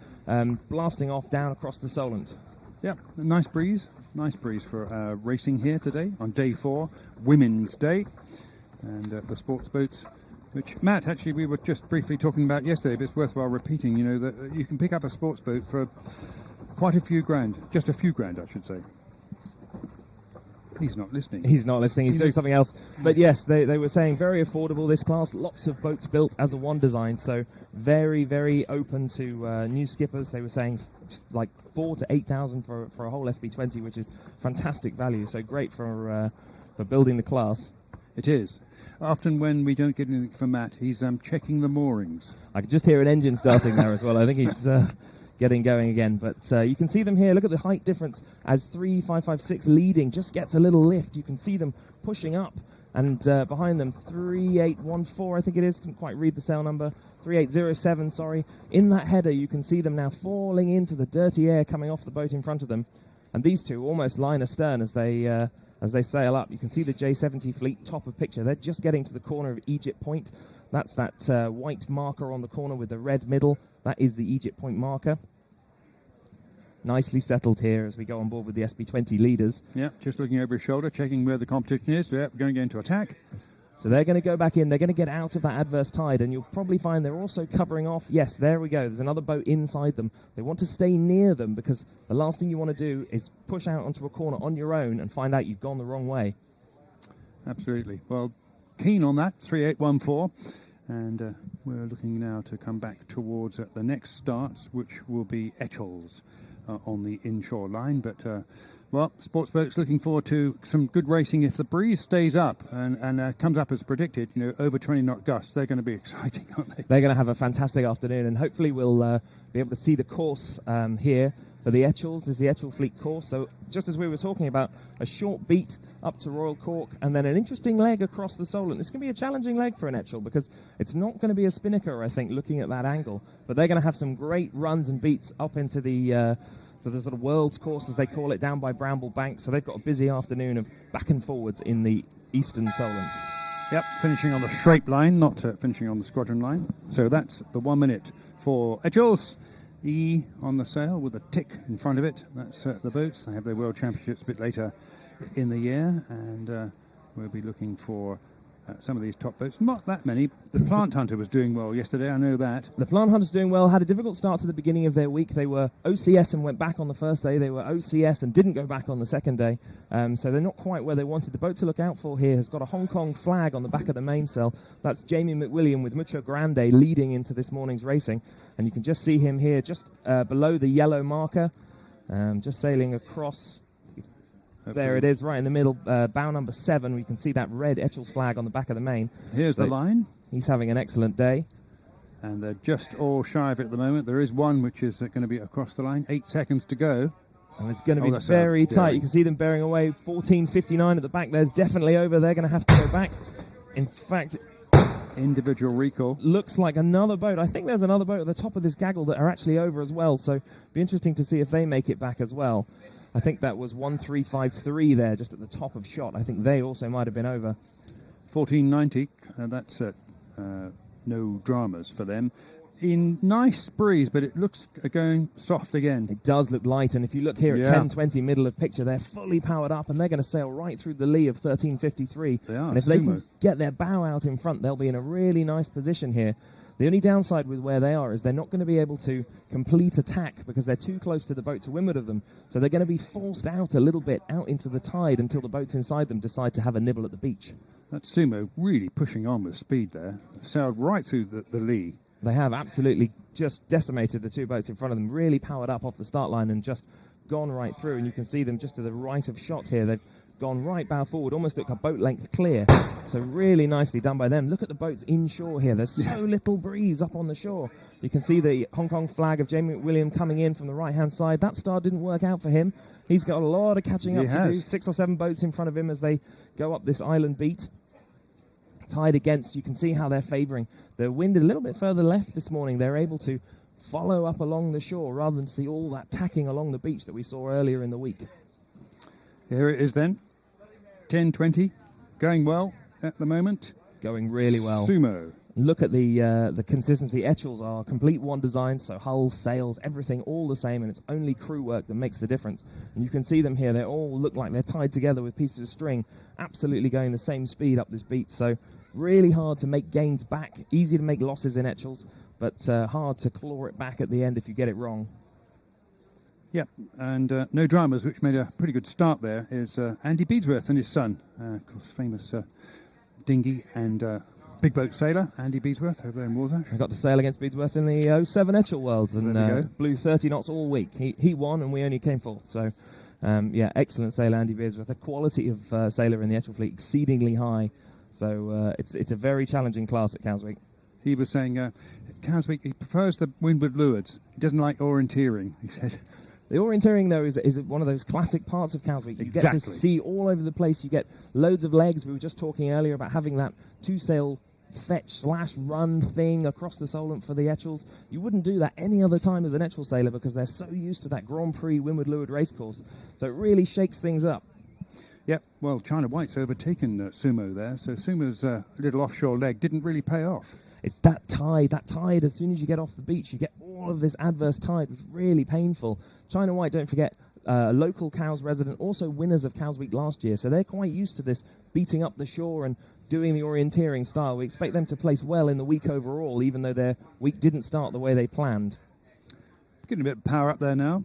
blasting off down across the Solent. Yeah, nice breeze for racing here today on day 4, Women's Day. And the sports boats, which, Matt, actually we were just briefly talking about yesterday, but it's worthwhile repeating, you know, that you can pick up a sports boat for quite a few grand, just a few grand, I should say. He's not listening. He's not listening. He's doing something else. But yes, they were saying very affordable, this class. Lots of boats built as a one design. So very, very open to new skippers. They were saying like 4,000 to 8,000 for a whole SB20, which is fantastic value. So great for building the class. It is. Often when we don't get anything from Matt, he's checking the moorings. I could just hear an engine starting there as well. I think he's... getting going again, but you can see them here. Look at the height difference as 3.556 leading just gets a little lift. You can see them pushing up, and behind them 3.814, I think it is. Couldn't quite read the sail number. 3.807, sorry. In that header, you can see them now falling into the dirty air coming off the boat in front of them, and these two almost line astern as they sail up. You can see the J70 fleet top of picture. They're just getting to the corner of Egypt Point. That's that white marker on the corner with the red middle. That is the Egypt Point marker. Nicely settled here as we go on board with the SB20 leaders. Yeah, just looking over his shoulder, checking where the competition is. Yeah, we're going to get into attack. So they're going to go back in. They're going to get out of that adverse tide, and you'll probably find they're also covering off. Yes, there we go. There's another boat inside them. They want to stay near them because the last thing you want to do is push out onto a corner on your own and find out you've gone the wrong way. Absolutely. Well, keen on that, 3.814. And we're looking now to come back towards the next starts, which will be Etchells on the inshore line. But, well, sports boats looking forward to some good racing. If the breeze stays up and comes up as predicted, you know, over 20 knot gusts, they're going to be exciting, aren't they? They're going to have a fantastic afternoon, and hopefully we'll be able to see the course here. For the Etchells is the Etchell Fleet course. So just as we were talking about, a short beat up to Royal Cork and then an interesting leg across the Solent. It's going to be a challenging leg for an Etchell because it's not going to be a spinnaker, I think, looking at that angle. But they're going to have some great runs and beats up into the So the sort of world's course, as they call it, down by Bramble Bank. So they've got a busy afternoon of back and forwards in the Eastern Solent. Yep, finishing on the straight line, not finishing on the squadron line. So that's the 1 minute for Etchells. E on the sail with a tick in front of it. That's the boats. They have their World Championships a bit later in the year, and we'll be looking for some of these top boats. Not that many. The Plant Hunter was doing well yesterday, I know that. The Plant Hunter's doing well. Had a difficult start to the beginning of their week. They were OCS and went back on the first day. They were OCS and didn't go back on the second day. So they're not quite where they wanted. The boat to look out for here has got a Hong Kong flag on the back of the mainsail. That's Jamie McWilliam with Mucho Grande leading into this morning's racing. And you can just see him here just below the yellow marker, just sailing across. There it is, right in the middle, bow number 7. We can see that red Etchells flag on the back of the main. Here's the line. He's having an excellent day. And they're just all shy of it at the moment. There is one which is going to be across the line. 8 seconds to go. And it's going to be very tight. You can see them bearing away. 14.59 at the back. There's definitely over. They're going to have to go back. In fact, individual recall. Looks like another boat. I think there's another boat at the top of this gaggle that are actually over as well. So be interesting to see if they make it back as well. I think that was 1353 there, just at the top of shot. I think they also might have been over. 1490, that's no dramas for them. In nice breeze, but it looks going soft again. It does look light, and if you look here at 10:20, middle of picture, they're fully powered up, and they're going to sail right through the lee of 1353. They are. And if they can get their bow out in front, they'll be in a really nice position here. The only downside with where they are is they're not going to be able to complete attack because they're too close to the boat to windward of them. So they're going to be forced out a little bit, out into the tide, until the boats inside them decide to have a nibble at the beach. That's Sumo really pushing on with speed there. Sailed right through the lee. They have absolutely just decimated the two boats in front of them, really powered up off the start line and just gone right through. And you can see them just to the right of shot here. They've gone right bow forward, almost look a boat length clear. So really nicely done by them. Look at the boats inshore here. There's so little breeze up on the shore. You can see the Hong Kong flag of Jamie McWilliam coming in from the right-hand side. That start didn't work out for him. He's got a lot of catching up to do. 6 or 7 boats in front of him as they go up this island beat. Tide against, you can see how they're favouring. The wind a little bit further left this morning. They're able to follow up along the shore rather than see all that tacking along the beach that we saw earlier in the week. Here it is then. 10:20, going well at the moment. Going really well. Sumo. Look at the consistency. Etchells are complete one design, so hulls, sails, everything all the same, and it's only crew work that makes the difference. And you can see them here. They all look like they're tied together with pieces of string, absolutely going the same speed up this beat. So really hard to make gains back. Easy to make losses in Etchells, but hard to claw it back at the end if you get it wrong. Yep, and no dramas, which made a pretty good start there, is Andy Beadsworth and his son. Of course, famous dinghy and big boat sailor, Andy Beadsworth, over there in Warsash. I got to sail against Beadsworth in the 07 Etchell Worlds and blew 30 knots all week. He won and we only came fourth. So, yeah, excellent sailor, Andy Beadsworth. The quality of sailor in the Etchell fleet exceedingly high. So it's a very challenging class at Cowsweek. He was saying Cowsweek, he prefers the windward lewards. He doesn't like orienteering, he said. The orienteering, though, is one of those classic parts of Cowsweek. You get to see all over the place. You get loads of legs. We were just talking earlier about having that two-sail fetch/run thing across the Solent for the Etchells. You wouldn't do that any other time as an Etchell sailor because they're so used to that Grand Prix windward leeward racecourse. So it really shakes things up. Yep, well, China White's overtaken Sumo there, so Sumo's little offshore leg didn't really pay off. It's that tide, as soon as you get off the beach, you get all of this adverse tide, which is really painful. China White, don't forget, local Cows resident, also winners of Cowsweek last year, so they're quite used to this beating up the shore and doing the orienteering style. We expect them to place well in the week overall, even though their week didn't start the way they planned. Getting a bit of power up there now.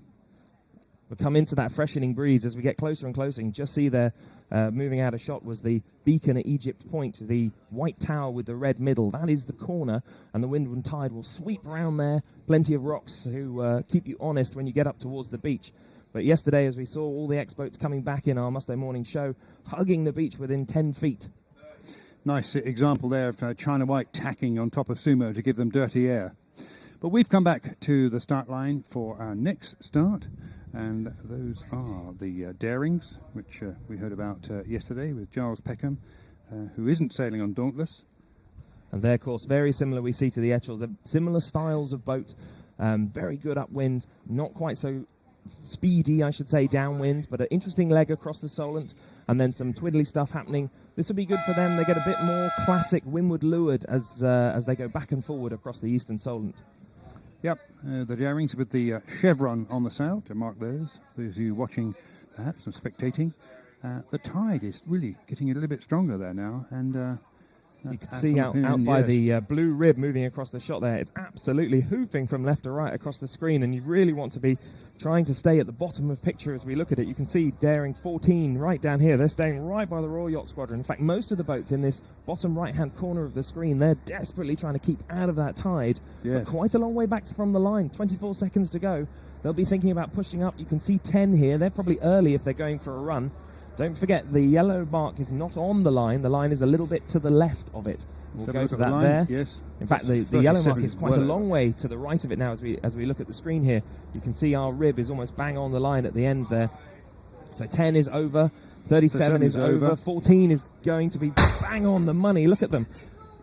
We'll come into that freshening breeze as we get closer and closer. You can just see there, moving out of shot, was the beacon at Egypt Point, the white tower with the red middle. That is the corner, and the wind and tide will sweep around there. Plenty of rocks to keep you honest when you get up towards the beach. But yesterday, as we saw all the X-boats coming back in our Must-Day morning show, hugging the beach within 10 feet. Nice example there of China White tacking on top of Sumo to give them dirty air. But we've come back to the start line for our next start. And those are the Darings, which we heard about yesterday with Giles Peckham, who isn't sailing on Dauntless. And their course, very similar we see to the Etchells. Similar styles of boat, very good upwind, not quite so speedy, I should say, downwind, but an interesting leg across the Solent, and then some twiddly stuff happening. This will be good for them. They get a bit more classic windward leeward as they go back and forward across the eastern Solent. Yep, the Darings with the chevron on the sail to mark those. For those of you watching, perhaps, and spectating. The tide is really getting a little bit stronger there now, and you can see out by the blue rib moving across the shot there. It's absolutely hoofing from left to right across the screen, and you really want to be trying to stay at the bottom of picture as we look at it. You can see Daring 14 right down here. They're staying right by the Royal Yacht Squadron. In fact, most of the boats in this bottom right-hand corner of the screen, they're desperately trying to keep out of that tide. Yes. But quite a long way back from the line, 24 seconds to go. They'll be thinking about pushing up. You can see 10 here. They're probably early if they're going for a run. Don't forget, the yellow mark is not on the line. The line is a little bit to the left of it. We'll go to that there. Yes. In fact, the yellow mark is quite a long way to the right of it now as we look at the screen here. You can see our rib is almost bang on the line at the end there. So 10 is over, 37 is over, 14 is going to be bang on the money. Look at them.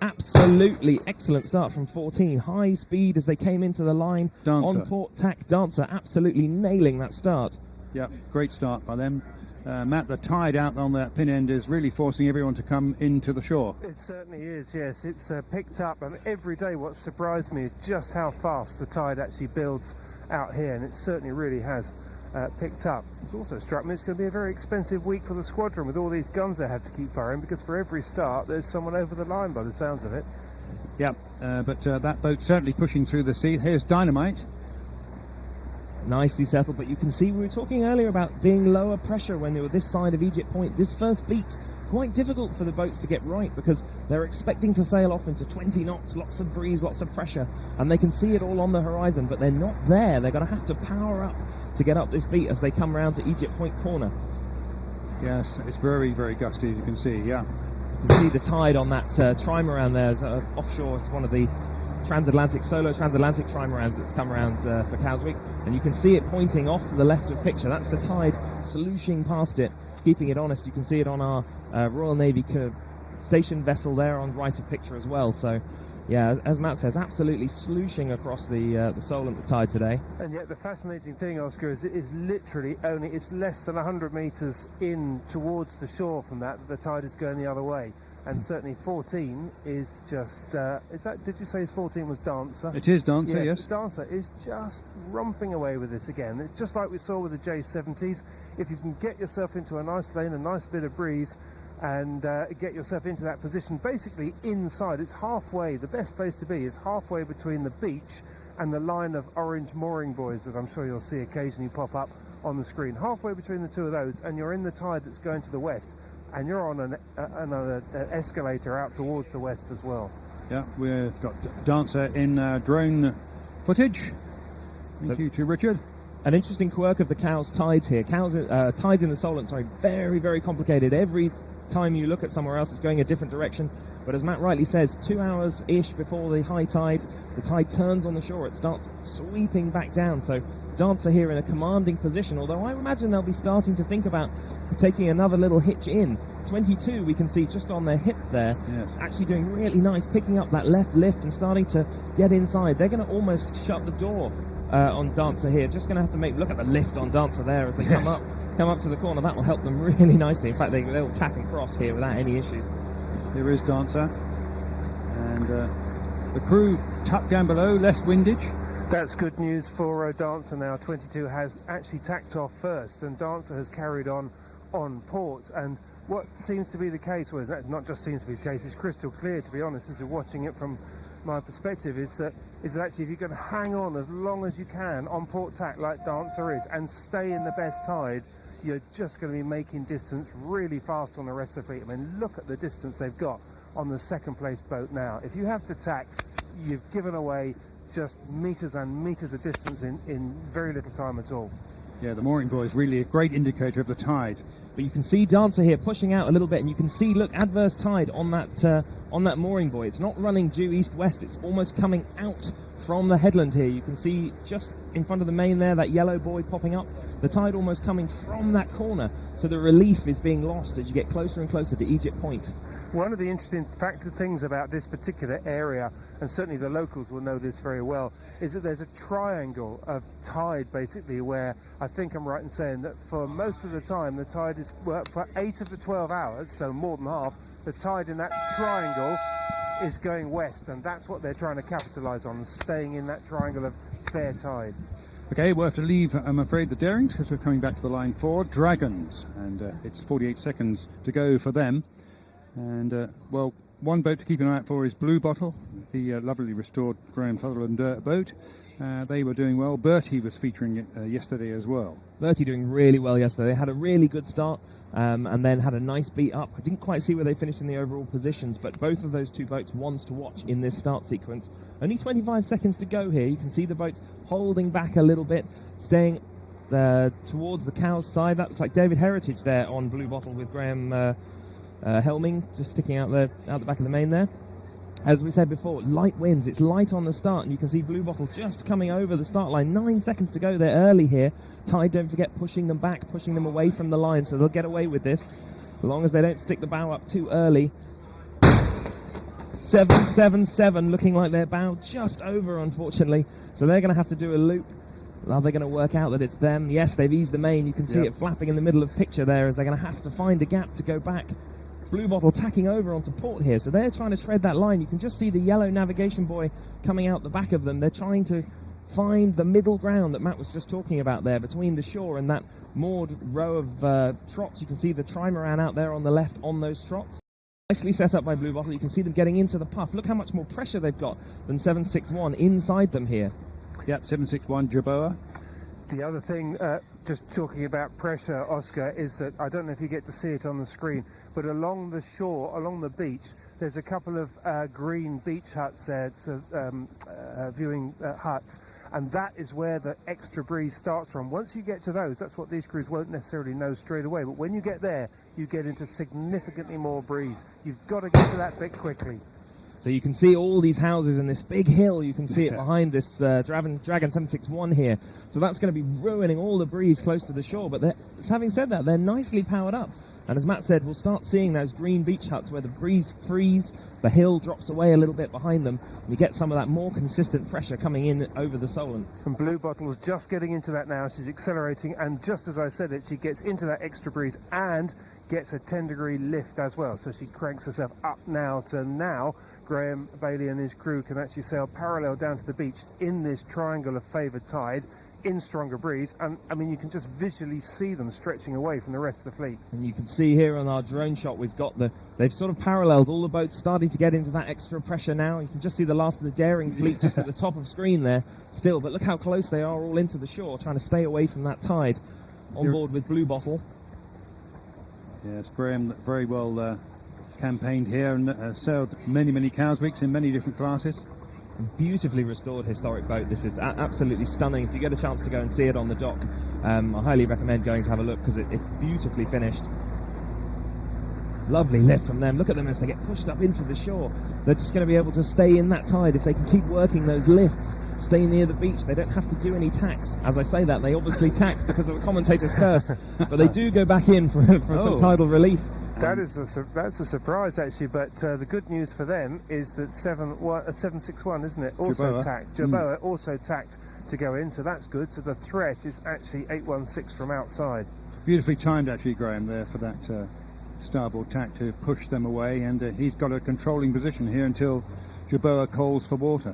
Absolutely excellent start from 14. High speed as they came into the line. Dancer. On port tack, Dancer absolutely nailing that start. Yeah, great start by them. Matt, the tide out on that pin end is really forcing everyone to come into the shore. It certainly is, yes. It's picked up, and every day what surprised me is just how fast the tide actually builds out here, and it certainly really has picked up. It's also struck me it's going to be a very expensive week for the squadron with all these guns they have to keep firing, because for every start there's someone over the line by the sounds of it. Yeah, but that boat's certainly pushing through the sea. Here's Dynamite. Nicely settled, but you can see we were talking earlier about being lower pressure when they were this side of Egypt Point. This first beat, quite difficult for the boats to get right because they're expecting to sail off into 20 knots, lots of breeze, lots of pressure, and they can see it all on the horizon, but they're not there. They're going to have to power up to get up this beat as they come round to Egypt Point corner. Yes, it's very, very gusty, as you can see, yeah. You can see the tide on that trimaran there. Offshore, it's one of the solo transatlantic trimarans that's come around for Cowswick, and you can see it pointing off to the left of picture. That's the tide slooshing past it, keeping it honest. You can see it on our Royal Navy station vessel there on right of picture as well. So yeah, as Matt says, absolutely slooshing across the Solent, the tide today. And yet the fascinating thing, Oscar, is it is literally it's less than 100 metres in towards the shore from that the tide is going the other way. And certainly 14 is just, did you say 14 was Dancer? It is Dancer, yes. Dancer is just romping away with this again. It's just like we saw with the J70s. If you can get yourself into a nice lane, a nice bit of breeze, and get yourself into that position, basically inside, it's halfway, the best place to be is halfway between the beach and the line of orange mooring buoys that I'm sure you'll see occasionally pop up on the screen. Halfway between the two of those, and you're in the tide that's going to the west. And you're on an escalator out towards the west as well. Yeah, we've got Dancer in drone footage. Thank you to Richard. An interesting quirk of the Cowes tides here. Tides in the Solent, very, very complicated. Every time you look at somewhere else, it's going a different direction. But as Matt rightly says, 2 hours-ish before the high tide, the tide turns on the shore. It starts sweeping back down. So Dancer here in a commanding position, although I imagine they'll be starting to think about taking another little hitch in. 22 we can see just on their hip there, yes. Actually doing really nice, picking up that left lift and starting to get inside. They're going to almost shut the door on Dancer here. Just going to have to look at the lift on Dancer there as they come up to the corner. That will help them really nicely. In fact, they'll tack and cross here without any issues. Here is Dancer, and the crew tucked down below, less windage. That's good news for Dancer now. 22 has actually tacked off first, and Dancer has carried on port. And what seems to be the case, well, not just seems to be the case, it's crystal clear, to be honest, as we're watching it from my perspective, is that actually if you can hang on as long as you can on port tack like Dancer is and stay in the best tide, you're just going to be making distance really fast on the rest of the fleet. I mean, look at the distance they've got on the second place boat now. If you have to tack, you've given away just metres and metres of distance in very little time at all. Yeah, the mooring buoy is really a great indicator of the tide. But you can see Dancer here pushing out a little bit, and you can see, look, adverse tide on that mooring buoy. It's not running due east-west, it's almost coming out from the headland here. You can see just in front of the main there, that yellow buoy popping up, the tide almost coming from that corner, so the relief is being lost as you get closer and closer to Egypt Point. One of the interesting things about this particular area, and certainly the locals will know this very well, is that there's a triangle of tide basically where I think I'm right in saying that for most of the time the tide is, well, for 8 of the 12 hours, so more than half, the tide in that triangle is going west, and that's what they're trying to capitalise on, staying in that triangle of fair tide. Okay, we'll have to leave, I'm afraid, the Darings because we're coming back to the line for Dragons, and it's 48 seconds to go for them. And, well, one boat to keep an eye out for is Blue Bottle, the lovely restored Graham Sutherland boat. They were doing well. Bertie was featuring it yesterday as well. Bertie doing really well yesterday. Had a really good start and then had a nice beat up. I didn't quite see where they finished in the overall positions, but both of those two boats, ones to watch in this start sequence. Only 25 seconds to go here. You can see the boats holding back a little bit, staying towards the cow's side. That looks like David Heritage there on Blue Bottle with Graham Helming just sticking out the back of the main there. As we said before, light winds, it's light on the start, and you can see Blue Bottle just coming over the start line. 9 seconds to go, they're early here. Tide, don't forget, pushing them back, pushing them away from the line, so they'll get away with this, as long as they don't stick the bow up too early. 777, looking like their bow just over, unfortunately, so they're going to have to do a loop. Are they going to work out that it's them? Yes, they've eased the main. You can see it flapping in the middle of picture there, as they're going to have to find a gap to go back. Blue Bottle tacking over onto port here, so they're trying to tread that line. You can just see the yellow navigation buoy coming out the back of them. They're trying to find the middle ground that Matt was just talking about there, between the shore and that moored row of trots. You can see the trimaran out there on the left on those trots. Nicely set up by Blue Bottle. You can see them getting into the puff. Look how much more pressure they've got than 761 inside them here. Yep, 761 Jerboa. The other thing, just talking about pressure, Oscar, is that I don't know if you get to see it on the screen, but along the shore, along the beach, there's a couple of green beach huts there, viewing huts, and that is where the extra breeze starts from. Once you get to those, that's what these crews won't necessarily know straight away, but when you get there, you get into significantly more breeze. You've got to get to that bit quickly. So you can see all these houses and this big hill. You can see it behind this Dragon 761 here. So that's going to be ruining all the breeze close to the shore. But having said that, they're nicely powered up. And as Matt said, we'll start seeing those green beach huts where the breeze frees, the hill drops away a little bit behind them, and you get some of that more consistent pressure coming in over the Solent. And Blue Bottle's just getting into that now. She's accelerating, and just as I said it, she gets into that extra breeze and gets a 10-degree lift as well. So she cranks herself up now to now. Graham Bailey and his crew can actually sail parallel down to the beach in this triangle of favoured tide, in stronger breeze, and I mean you can just visually see them stretching away from the rest of the fleet. And you can see here on our drone shot we've got they've sort of paralleled, all the boats starting to get into that extra pressure now. You can just see the last of the Daring fleet just at the top of screen there still, but look how close they are all into the shore, trying to stay away from that tide. On board with Blue Bottle. Yes, Graham very well campaigned here and sailed many cows weeks in many different classes. Beautifully restored historic boat. This is absolutely stunning. If you get a chance to go and see it on the dock, I highly recommend going to have a look because it's beautifully finished. Lovely lift from them. Look at them as they get pushed up into the shore. They're just going to be able to stay in that tide if they can keep working those lifts, stay near the beach. They don't have to do any tacks. As I say that, they obviously tack because of the commentator's curse, but they do go back in for some tidal relief. That's a surprise actually, but the good news for them is that 761, isn't it, also tacked. Jerboa also tacked to go in, so that's good. So the threat is actually 816 from outside. Beautifully timed actually, Graham, there for that starboard tack to push them away, and he's got a controlling position here until Jerboa calls for water.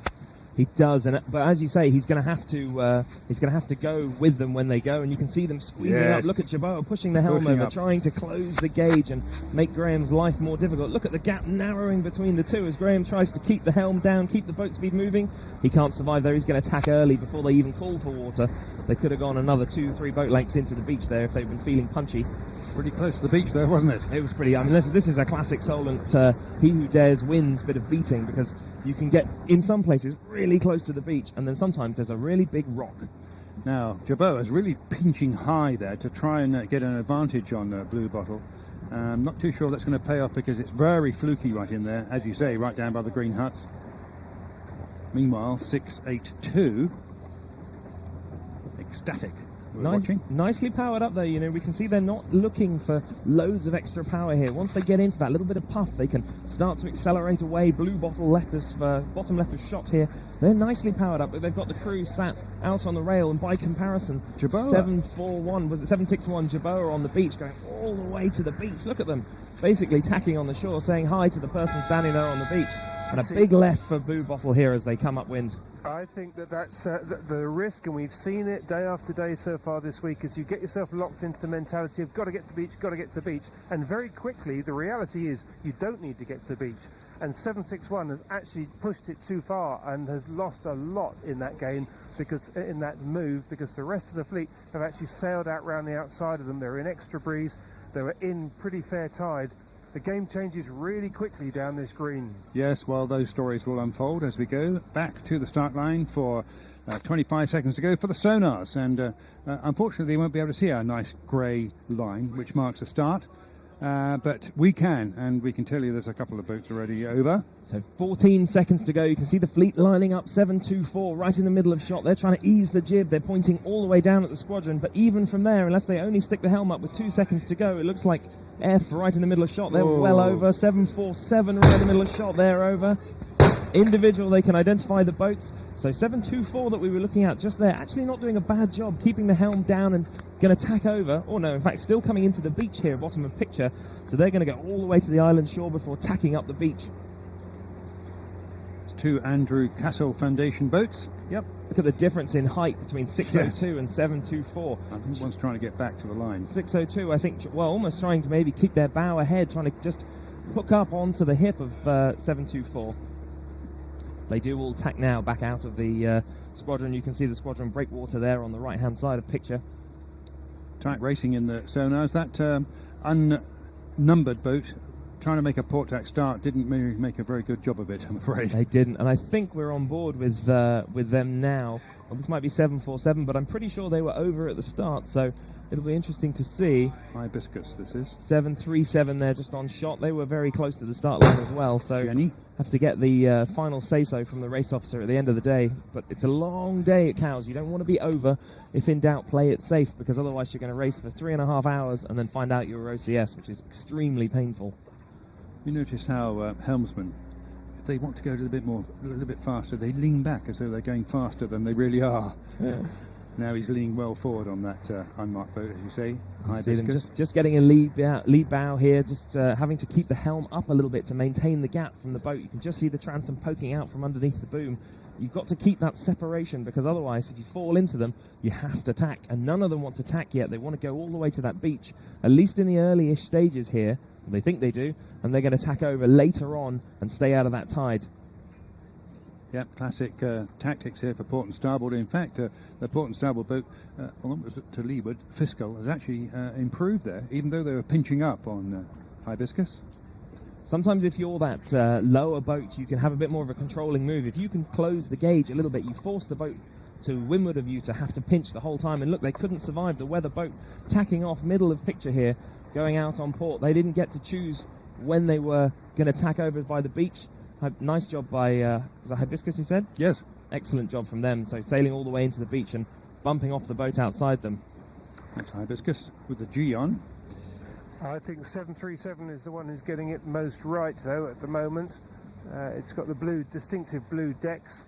He does, but as you say, he's going to have to go with them when they go, and you can see them squeezing up. Look at Jerboa pushing the helm over, trying to close the gauge and make Graham's life more difficult. Look at the gap narrowing between the two as Graham tries to keep the helm down, keep the boat speed moving. He can't survive there. He's going to tack early before they even call for water. They could have gone another 2-3 boat lengths into the beach there if they'd been feeling punchy. Pretty close to the beach there, wasn't it? It was pretty. I mean, this is a classic Solent he who dares wins bit of beating, because you can get in some places really close to the beach, and then sometimes there's a really big rock. Now Jerboa is really pinching high there to try and get an advantage on Blue Bottle. I'm not too sure that's going to pay off because it's very fluky right in there, as you say, right down by the green huts. Meanwhile, 682 ecstatic. We're watching. Nicely powered up there, you know, we can see they're not looking for loads of extra power here. Once they get into that little bit of puff, they can start to accelerate away. Blue bottom left us shot here. They're nicely powered up, but they've got the crew sat out on the rail, and by comparison, Jerboa. 761 Jerboa on the beach, going all the way to the beach. Look at them, basically tacking on the shore, saying hi to the person standing there on the beach. And a big left for Blue Bottle here as they come upwind. I think that's the risk, and we've seen it day after day so far this week, is you get yourself locked into the mentality of got to get to the beach, got to get to the beach, and very quickly the reality is you don't need to get to the beach. And 761 has actually pushed it too far and has lost a lot in that game, because in that move, because the rest of the fleet have actually sailed out round the outside of them. They're in extra breeze, they were in pretty fair tide. The game changes really quickly down this green. Yes, well, those stories will unfold as we go back to the start line for 25 seconds to go for the Sonars. And unfortunately, they won't be able to see our nice grey line, which marks the start. But we can, and we can tell you there's a couple of boats already over. So 14 seconds to go. You can see the fleet lining up, 724 right in the middle of shot. They're trying to ease the jib. They're pointing all the way down at the squadron. But even from there, unless they only stick the helm up with 2 seconds to go, it looks like F right in the middle of shot. They're well over. 747 right in the middle of shot. They're over. Individual, they can identify the boats. So 724 that we were looking at just there, actually not doing a bad job keeping the helm down and going to tack over. Oh no, in fact, still coming into the beach here, bottom of picture. So they're going to go all the way to the island shore before tacking up the beach. It's 2 Andrew Castle Foundation boats. Yep. Look at the difference in height between 602 and 724. I think one's trying to get back to the line. 602, I think, well, almost trying to maybe keep their bow ahead, trying to just hook up onto the hip of 724. They do all tack now back out of the squadron. You can see the squadron breakwater there on the right-hand side of picture. Tight racing in the Sonars. That unnumbered boat trying to make a port tack start didn't make a very good job of it, I'm afraid. They didn't, and I think we're on board with them now. Well, this might be 747, but I'm pretty sure they were over at the start, so it'll be interesting to see. Hibiscus, this is. 737 there just on shot. They were very close to the start line as well, so Jenny. Have to get the final say-so from the race officer at the end of the day. But it's a long day at Cowes. You don't want to be over. If in doubt, play it safe, because otherwise you're going to race for 3.5 hours and then find out you're OCS, which is extremely painful. You notice how helmsmen, if they want to go a little bit faster, they lean back as though they're going faster than they really are. Yeah. Now he's leaning well forward on that unmarked boat, as you say. See them just getting a lead bow here, just having to keep the helm up a little bit to maintain the gap from the boat. You can just see the transom poking out from underneath the boom. You've got to keep that separation, because otherwise, if you fall into them, you have to tack. And none of them want to tack yet. They want to go all the way to that beach, at least in the early-ish stages here. They think they do, and they're going to tack over later on and stay out of that tide. Yep, classic tactics here for port and starboard. In fact, the port and starboard boat, almost to leeward, Fiscal, has actually improved there, even though they were pinching up on Hibiscus. Sometimes if you're that lower boat, you can have a bit more of a controlling move. If you can close the gauge a little bit, you force the boat to windward of you to have to pinch the whole time. And look, they couldn't survive the weather boat tacking off middle of picture here, going out on port. They didn't get to choose when they were going to tack over by the beach. Nice job by, was that Hibiscus you said? Yes. Excellent job from them. So sailing all the way into the beach and bumping off the boat outside them. That's Hibiscus with the G on. I think 737 is the one who's getting it most right, though, at the moment. It's got the distinctive blue decks.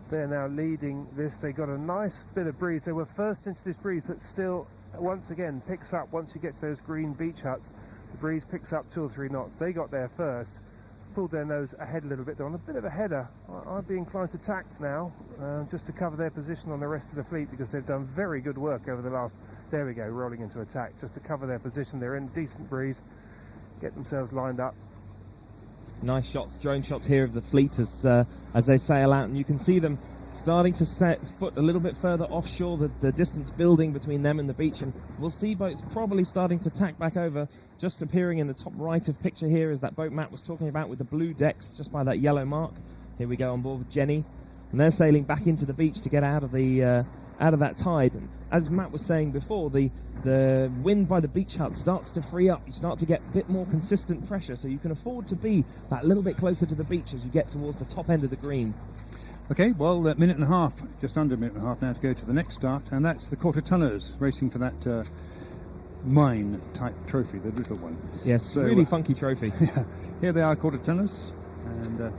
They're now leading this. They got a nice bit of breeze. They were first into this breeze that still, once again, picks up once you get to those green beach huts. The breeze picks up 2 or 3 knots. They got there first, pulled their nose ahead a little bit. They're on a bit of a header. I'd be inclined to tack now, just to cover their position on the rest of the fleet, because they've done very good work over the last... There we go, rolling into attack, just to cover their position. They're in decent breeze, get themselves lined up. Nice shots, drone shots here of the fleet as they sail out, and you can see them starting to set foot a little bit further offshore, the distance building between them and the beach, and we'll see boats probably starting to tack back over. Just appearing in the top right of picture here is that boat Matt was talking about with the blue decks, just by that yellow mark. Here we go on board with Jenny, and they're sailing back into the beach to get out of the out of that tide. And as Matt was saying before, the wind by the beach hut starts to free up. You start to get a bit more consistent pressure, so you can afford to be that little bit closer to the beach as you get towards the top end of the green. Okay, well, a minute and a half, just under a minute and a half now to go to the next start, and that's the quarter tonners racing for that mine type trophy, the little one. Yes, So, really funky trophy. Yeah, here they are, quarter tonners, and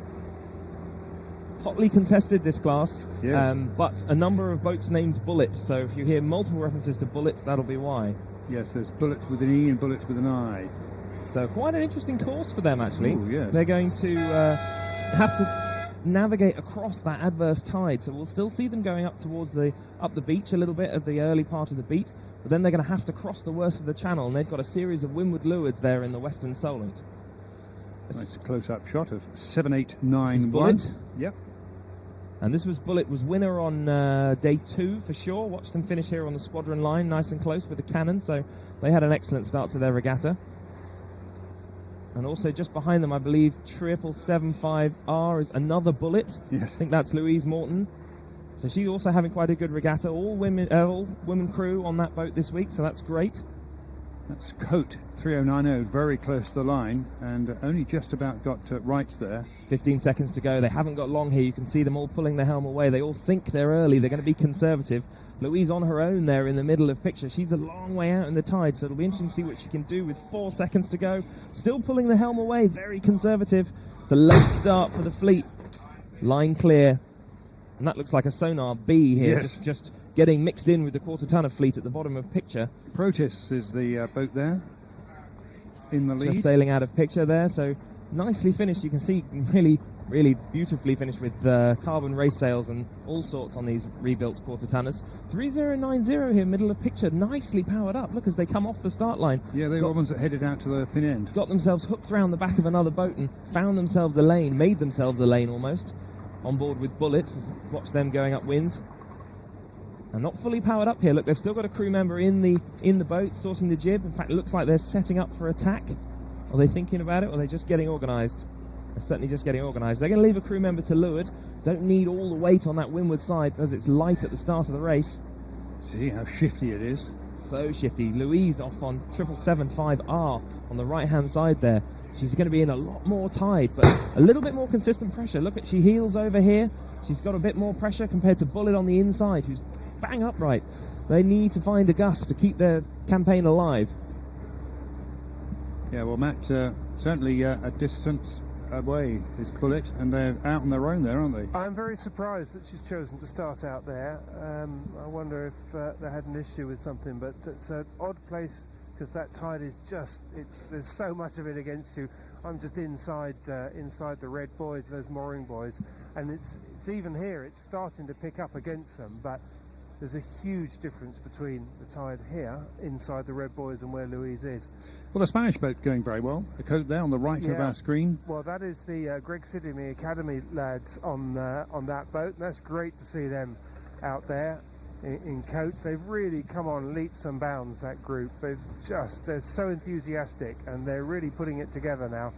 Hotly contested, this class, Yes. but a number of boats named Bullet, so if you hear multiple references to Bullet, that'll be why. yes, there's bullets with an E and bullets with an I. So quite an interesting course for them, actually. Ooh, yes. They're going to have to navigate across that adverse tide, so we'll still see them going up towards up the beach a little bit at the early part of the beat, but then they're going to have to cross the worst of the channel, and they've got a series of windward leewards there in the western Solent. Nice close-up shot of 7-8-9-1. This is Bullet. Yep. And this was Bullet was winner on day 2 for sure. Watched them finish here on the squadron line, nice and close with the cannon, so they had an excellent start to their regatta. And also just behind them, I believe, 775R is another Bullet. Yes. I think that's Louise Morton. So she's also having quite a good regatta. All women crew on that boat this week, so that's great. That's Coat 3090, very close to the line, and only just about got rights there. 15 seconds to go. They haven't got long here. You can see them all pulling the helm away. They all think they're early. They're going to be conservative. Louise on her own there in the middle of picture. She's a long way out in the tide, so it'll be interesting to see what she can do with 4 seconds to go. Still pulling the helm away. Very conservative. It's a late start for the fleet. Line clear. And that looks like a Sonar B here. Yes. Just getting mixed in with the quarter-tonner fleet at the bottom of picture. Protis is the boat there in the lead. Just sailing out of picture there, so nicely finished. You can see really, really beautifully finished with carbon race sails and all sorts on these rebuilt quarter-tonners. 3090 here, middle of picture, nicely powered up. Look as they come off the start line. Yeah, they were the ones that headed out to the pin end. Got themselves hooked around the back of another boat and found themselves a lane, made themselves a lane almost, on board with bullets. Watch them going upwind. And not fully powered up here. Look, they've still got a crew member in the boat sorting the jib. In fact, it looks like they're setting up for attack. Are they thinking about it, or are they just getting organised? They're certainly just getting organised. They're going to leave a crew member to leeward. Don't need all the weight on that windward side because it's light at the start of the race. See how shifty it is. So shifty. Louise off on 775R on the right-hand side there. She's going to be in a lot more tide, but a little bit more consistent pressure. Look at, she heels over here. She's got a bit more pressure compared to Bullet on the inside, who's bang upright. They need to find a gust to keep their campaign alive. Yeah, well, Matt, certainly a distance away is Bullet, and they're out on their own there, aren't they? I'm very surprised that she's chosen to start out there. I wonder if they had an issue with something, but it's an odd place because that tide is just, there's so much of it against you. I'm just inside the red buoys, those mooring buoys, and it's even here, it's starting to pick up against them, but there's a huge difference between the tide here, inside the red buoys, and where Louise is. Well, the Spanish boat going very well. The Coat there on the right of our screen. Well, that is the Greg Sidney Academy lads on that boat. That's great to see them out there in Coats. They've really come on leaps and bounds, that group. They're so enthusiastic, and they're really putting it together now.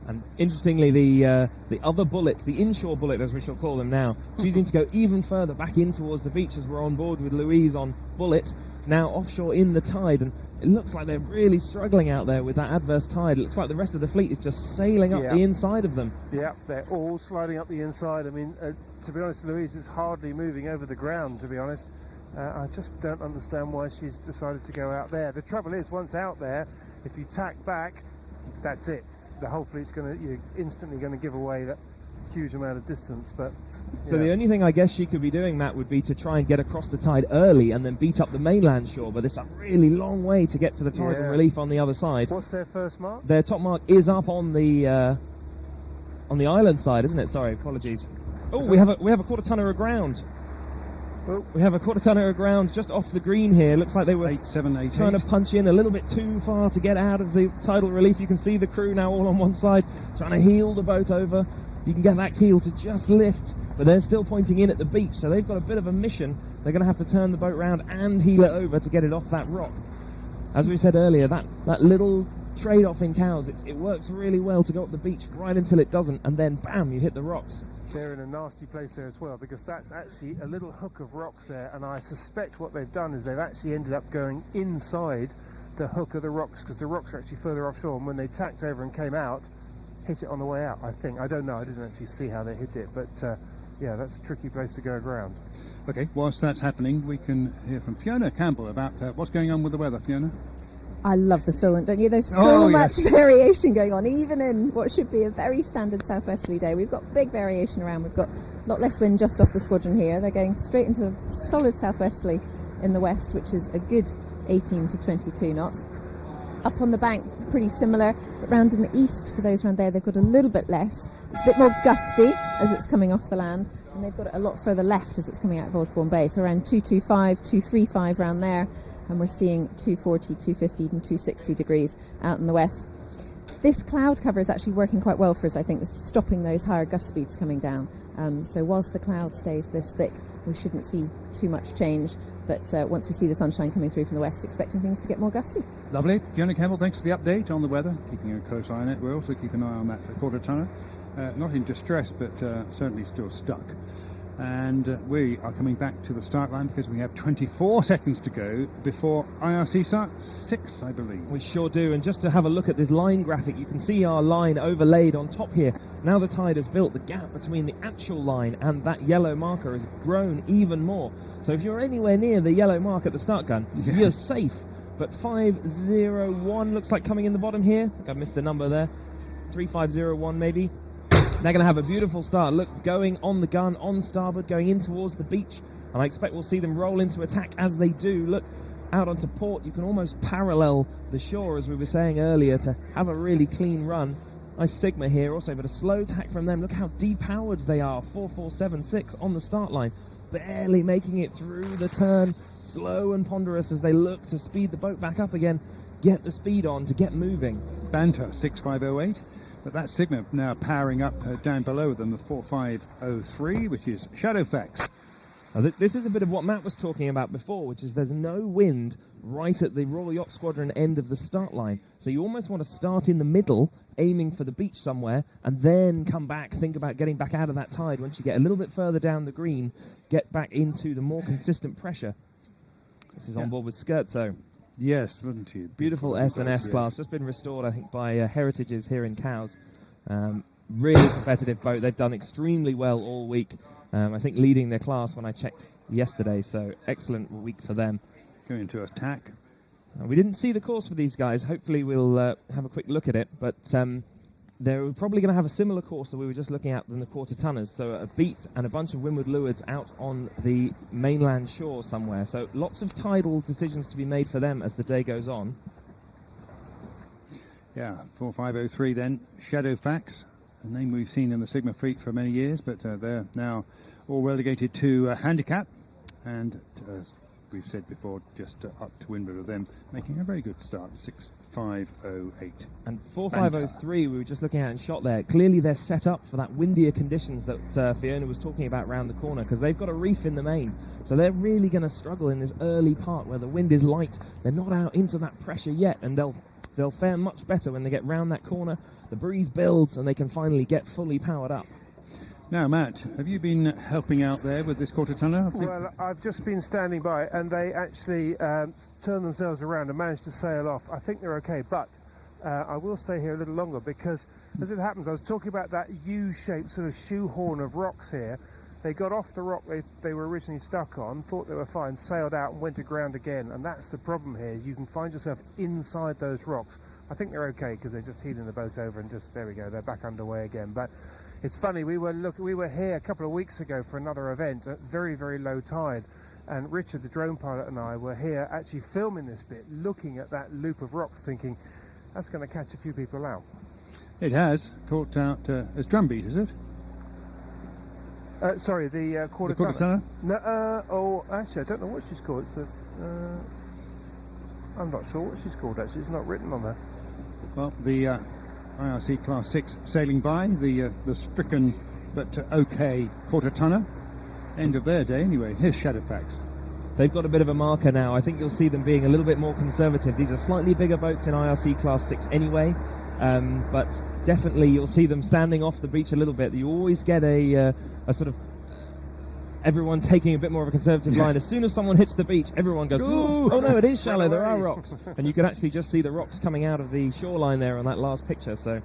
And interestingly, the other Bullet, the inshore Bullet as we shall call them now, choosing to go even further back in towards the beach as we're on board with Louise on Bullet, now offshore in the tide, and it looks like they're really struggling out there with that adverse tide. It looks like the rest of the fleet is just sailing up the inside of them. Yeah, they're all sliding up the inside. I mean, to be honest, Louise is hardly moving over the ground, to be honest. I just don't understand why she's decided to go out there. The trouble is, once out there, if you tack back, that's it. The whole fleet's you're instantly going to give away that huge amount of distance. But so the only thing I guess she could be doing, Matt, would be to try and get across the tide early and then beat up the mainland shore, but it's a really long way to get to the tidal relief on the other side. What's their first mark? Their top mark is up on the island side, isn't it? Sorry, apologies. Oh, we have a quarter tonner aground. Oh. We have a quarter tonner aground just off the green here. Looks like they were 8788. trying to punch in a little bit too far to get out of the tidal relief. You can see the crew now all on one side trying to heel the boat over. You can get that keel to just lift, but they're still pointing in at the beach, so they've got a bit of a mission. They're going to have to turn the boat round and heel it over to get it off that rock. As we said earlier, that little trade-off in Cowes, it works really well to go up the beach right until it doesn't, and then bam, you hit the rocks. They're in a nasty place there as well, because that's actually a little hook of rocks there, and I suspect what they've done is they've actually ended up going inside the hook of the rocks, because the rocks are actually further offshore, and when they tacked over and came out, hit it on the way out, I think. I don't know, I didn't actually see how they hit it, but yeah, that's a tricky place to go around. Okay, whilst that's happening, we can hear from Fiona Campbell about what's going on with the weather. Fiona? I love the Solent, don't you? There's so much yes. variation going on, even in what should be a very standard southwesterly day. We've got big variation around. We've got a lot less wind just off the squadron here. They're going straight into the solid southwesterly in the west, which is a good 18 to 22 knots. Up on the bank, pretty similar, but round in the east, for those around there, they've got a little bit less. It's a bit more gusty as it's coming off the land, and they've got it a lot further left as it's coming out of Osborne Bay, so around 225, 235 around there, and we're seeing 240, 250, even 260 degrees out in the west. This cloud cover is actually working quite well for us, I think. This is stopping those higher gust speeds coming down. So whilst the cloud stays this thick, we shouldn't see too much change. But once we see the sunshine coming through from the west, expecting things to get more gusty. Lovely. Fiona Campbell, thanks for the update on the weather. Keeping a close eye on it. We'll also keep an eye on that quarter tonner. Not in distress, but certainly still stuck. And we are coming back to the start line because we have 24 seconds to go before IRC start 6, I believe. We sure do, and just to have a look at this line graphic, you can see our line overlaid on top here. Now the tide has built, the gap between the actual line and that yellow marker has grown even more. So if you're anywhere near the yellow mark at the start gun, you're safe. But 501 looks like coming in the bottom here. I think I missed the number there. 3501 maybe. They're going to have a beautiful start. Look, going on the gun, on starboard, going in towards the beach. And I expect we'll see them roll into attack as they do. Look, out onto port, you can almost parallel the shore, as we were saying earlier, to have a really clean run. Nice Sigma here also, but a slow tack from them. Look how depowered they are. 4476 on the start line. Barely making it through the turn. Slow and ponderous as they look to speed the boat back up again. Get the speed on to get moving. Banter 6508. But that Sigma now powering up down below them, the 4503, which is Shadowfax. Now this is a bit of what Matt was talking about before, which is there's no wind right at the Royal Yacht Squadron end of the start line. So you almost want to start in the middle, aiming for the beach somewhere, and then come back, think about getting back out of that tide. Once you get a little bit further down the green, get back into the more consistent pressure. This is on board with Scherzo. Yes, wouldn't you? Beautiful S&S class, just been restored, I think, by Heritages here in Cowes. Really competitive boat. They've done extremely well all week. I think leading their class when I checked yesterday, so excellent week for them. Going to attack. We didn't see the course for these guys. Hopefully we'll have a quick look at it, but they're probably going to have a similar course that we were just looking at than the quarter tonners, so a beat and a bunch of windward lewards out on the mainland shore somewhere. So lots of tidal decisions to be made for them as the day goes on. Yeah, 4503 then, Shadowfax, a name we've seen in the Sigma fleet for many years, but they're now all relegated to handicap, and as we've said before, just up to windward of them, making a very good start, 6508. And 4503 we were just looking at and shot there. Clearly they're set up for that windier conditions that Fiona was talking about round the corner, because they've got a reef in the main. So they're really going to struggle in this early part where the wind is light. They're not out into that pressure yet, and they'll fare much better when they get round that corner. The breeze builds and they can finally get fully powered up. Now, Matt, have you been helping out there with this quarter tonner? Well, I've just been standing by, and they actually turned themselves around and managed to sail off. I think they're okay, but I will stay here a little longer because, as it happens, I was talking about that U-shaped sort of shoehorn of rocks here. They got off the rock they were originally stuck on, thought they were fine, sailed out and went aground again, and that's the problem here. You can find yourself inside those rocks. I think they're okay because they're just heeling the boat over and just, there we go, they're back underway again. But it's funny, we were here a couple of weeks ago for another event at very, very low tide, and Richard, the drone pilot, and I were here actually filming this bit, looking at that loop of rocks, thinking, that's going to catch a few people out. It has caught out as drumbeat, is it? Sorry, the quarter tonner? No, actually, I don't know what she's called. It's I'm not sure what she's called, actually. It's not written on there. Well, the IRC Class 6 sailing by, the stricken but okay quarter tonner. End of their day anyway. Here's Shadowfax. They've got a bit of a marker now. I think you'll see them being a little bit more conservative. These are slightly bigger boats in IRC Class 6 anyway, but definitely you'll see them standing off the beach a little bit. You always get a sort of everyone taking a bit more of a conservative line. As soon as someone hits the beach, everyone goes, oh no, it is shallow, there are rocks. And you can actually just see the rocks coming out of the shoreline there on that last picture. So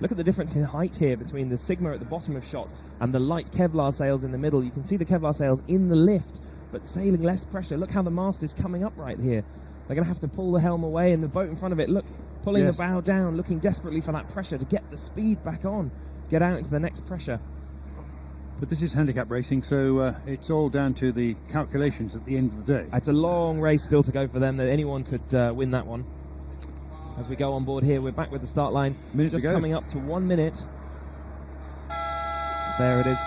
Look at the difference in height here between the Sigma at the bottom of shot and the light Kevlar sails in the middle. You can see the Kevlar sails in the lift, but sailing less pressure. Look how the mast is coming up right here. They're going to have to pull the helm away, and the boat in front of it, look, pulling the bow down, looking desperately for that pressure to get the speed back on, get out into the next pressure. But this is handicap racing, so it's all down to the calculations at the end of the day. It's a long race still to go for them. That anyone could win that one. As we go on board here, we're back with the start line. Just coming up to 1 minute. There it is,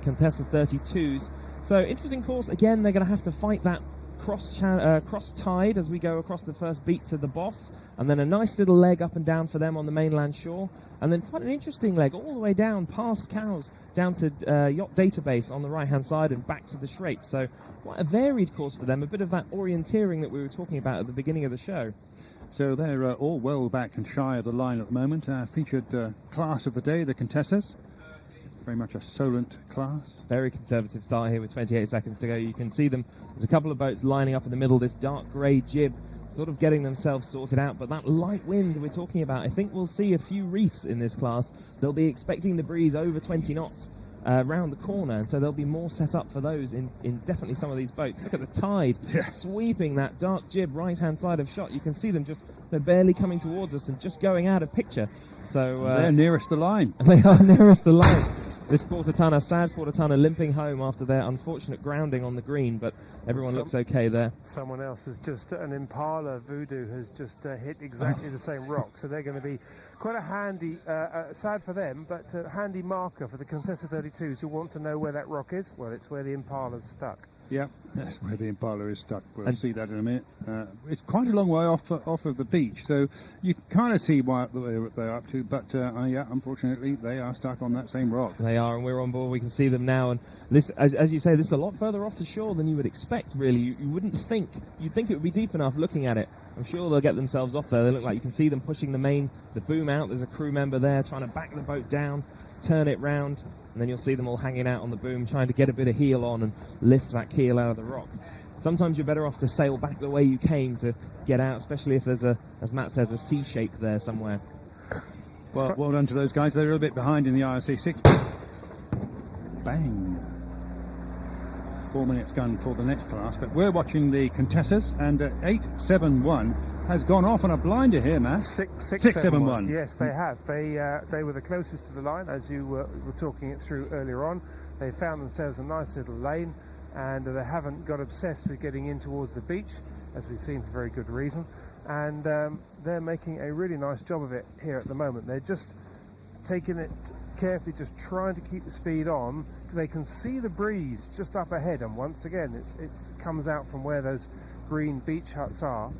Contessa 32s. So interesting course. Again, they're going to have to fight that cross tide as we go across the first beat to the boss, and then a nice little leg up and down for them on the mainland shore, and then quite an interesting leg all the way down past Cowes down to Yacht Database on the right hand side and back to the Schrape. So quite a varied course for them, a bit of that orienteering that we were talking about at the beginning of the show. So they're all well back and shy of the line at the moment. Featured class of the day, the Contessas. Very much a Solent class. Very conservative start here with 28 seconds to go. You can see them. There's a couple of boats lining up in the middle. This dark grey jib sort of getting themselves sorted out. But that light wind we're talking about, I think we'll see a few reefs in this class. They'll be expecting the breeze over 20 knots round the corner. And so there'll be more set up for those in definitely some of these boats. Look at the tide sweeping that dark jib right-hand side of shot. You can see them they're barely coming towards us and just going out of picture. So they're nearest the line. They are nearest the line. This sad Portatana limping home after their unfortunate grounding on the green, but everyone looks okay there. Someone else has just, an Impala Voodoo has just hit exactly the same rock, so they're going to be quite a handy, sad for them, but a handy marker for the Contessa 32s who want to know where that rock is. Well, it's where the Impala's stuck. Yeah, that's where the Impala is stuck. We'll see that in a minute. It's quite a long way off of the beach, so you kind of see what they're up to, but unfortunately, they are stuck on that same rock. They are, and we're on board. We can see them now, and this, as you say, this is a lot further off the shore than you would expect, really. You wouldn't think. You'd think it would be deep enough looking at it. I'm sure they'll get themselves off there. They look like you can see them pushing the boom out. There's a crew member there trying to back the boat down, turn it round, and then you'll see them all hanging out on the boom, trying to get a bit of heel on and lift that keel out of the rock. Sometimes you're better off to sail back the way you came to get out, especially if there's as Matt says, a C shape there somewhere. Well done to those guys. They're a little bit behind in the IRC 6. Bang. 4 minutes gone for the next class, but we're watching the Contessas, and 871 has gone off on a blinder here, man. 671. Yes, they have. They were the closest to the line, as you were talking it through earlier on. They found themselves a nice little lane, and they haven't got obsessed with getting in towards the beach, as we've seen for very good reason. And they're making a really nice job of it here at the moment. They're just taking it carefully, just trying to keep the speed on. They can see the breeze just up ahead, and once again, it comes out from where those green beach huts are.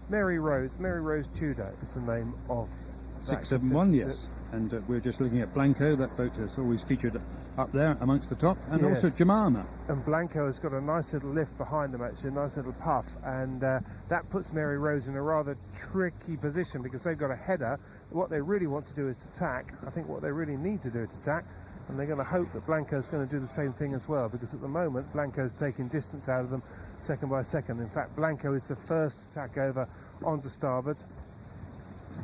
Mary Rose Tudor is the name of 671, yes. And we're just looking at Blanco. That boat has always featured up there amongst the top, and also Jemima. And Blanco has got a nice little lift behind them, actually, a nice little puff, and that puts Mary Rose in a rather tricky position because they've got a header. What they really want to do is to tack. I think what they really need to do is to tack, and they're going to hope that Blanco's going to do the same thing as well, because at the moment Blanco's taking distance out of them second by second. In fact, Blanco is the first to tack over onto starboard.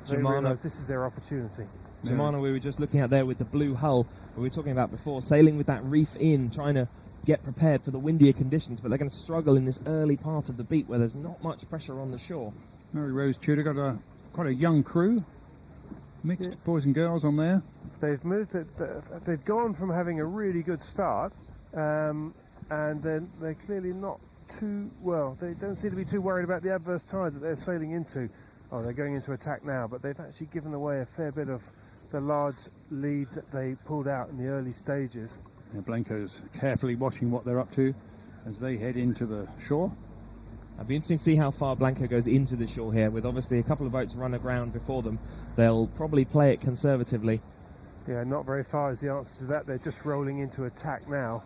They realise this is their opportunity. Jemima, we were just looking at there with the blue hull we were talking about before, sailing with that reef in, trying to get prepared for the windier conditions, but they're going to struggle in this early part of the beat where there's not much pressure on the shore. Mary Rose Tudor got quite a young crew, mixed boys and girls on there. They've moved it. They've gone from having a really good start, and then they're clearly not too well. They don't seem to be too worried about the adverse tide that they're sailing into. Oh, they're going into attack now, but they've actually given away a fair bit of the large lead that they pulled out in the early stages. Yeah, Blanco's carefully watching what they're up to as they head into the shore. It'll be interesting to see how far Blanco goes into the shore here, with obviously a couple of boats run aground before them. They'll probably play it conservatively. Yeah, not very far is the answer to that. They're just rolling into attack now,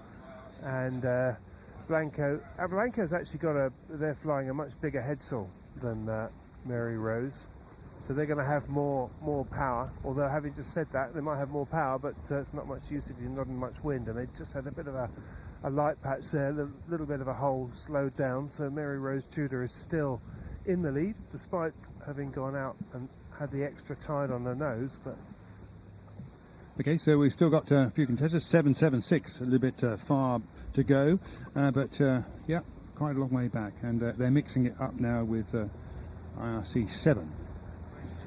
and Blanco's actually they're flying a much bigger headsail than Mary Rose, so they're going to have more power. Although, having just said that, they might have more power, but it's not much use if you're not in much wind, and they just had a bit of a light patch there, a little bit of a hole slowed down, so Mary Rose Tudor is still in the lead, despite having gone out and had the extra tide on her nose, but Okay, so we've still got a few contestants, 776, a little bit far to go, but yeah, quite a long way back, and they're mixing it up now with IRC 7.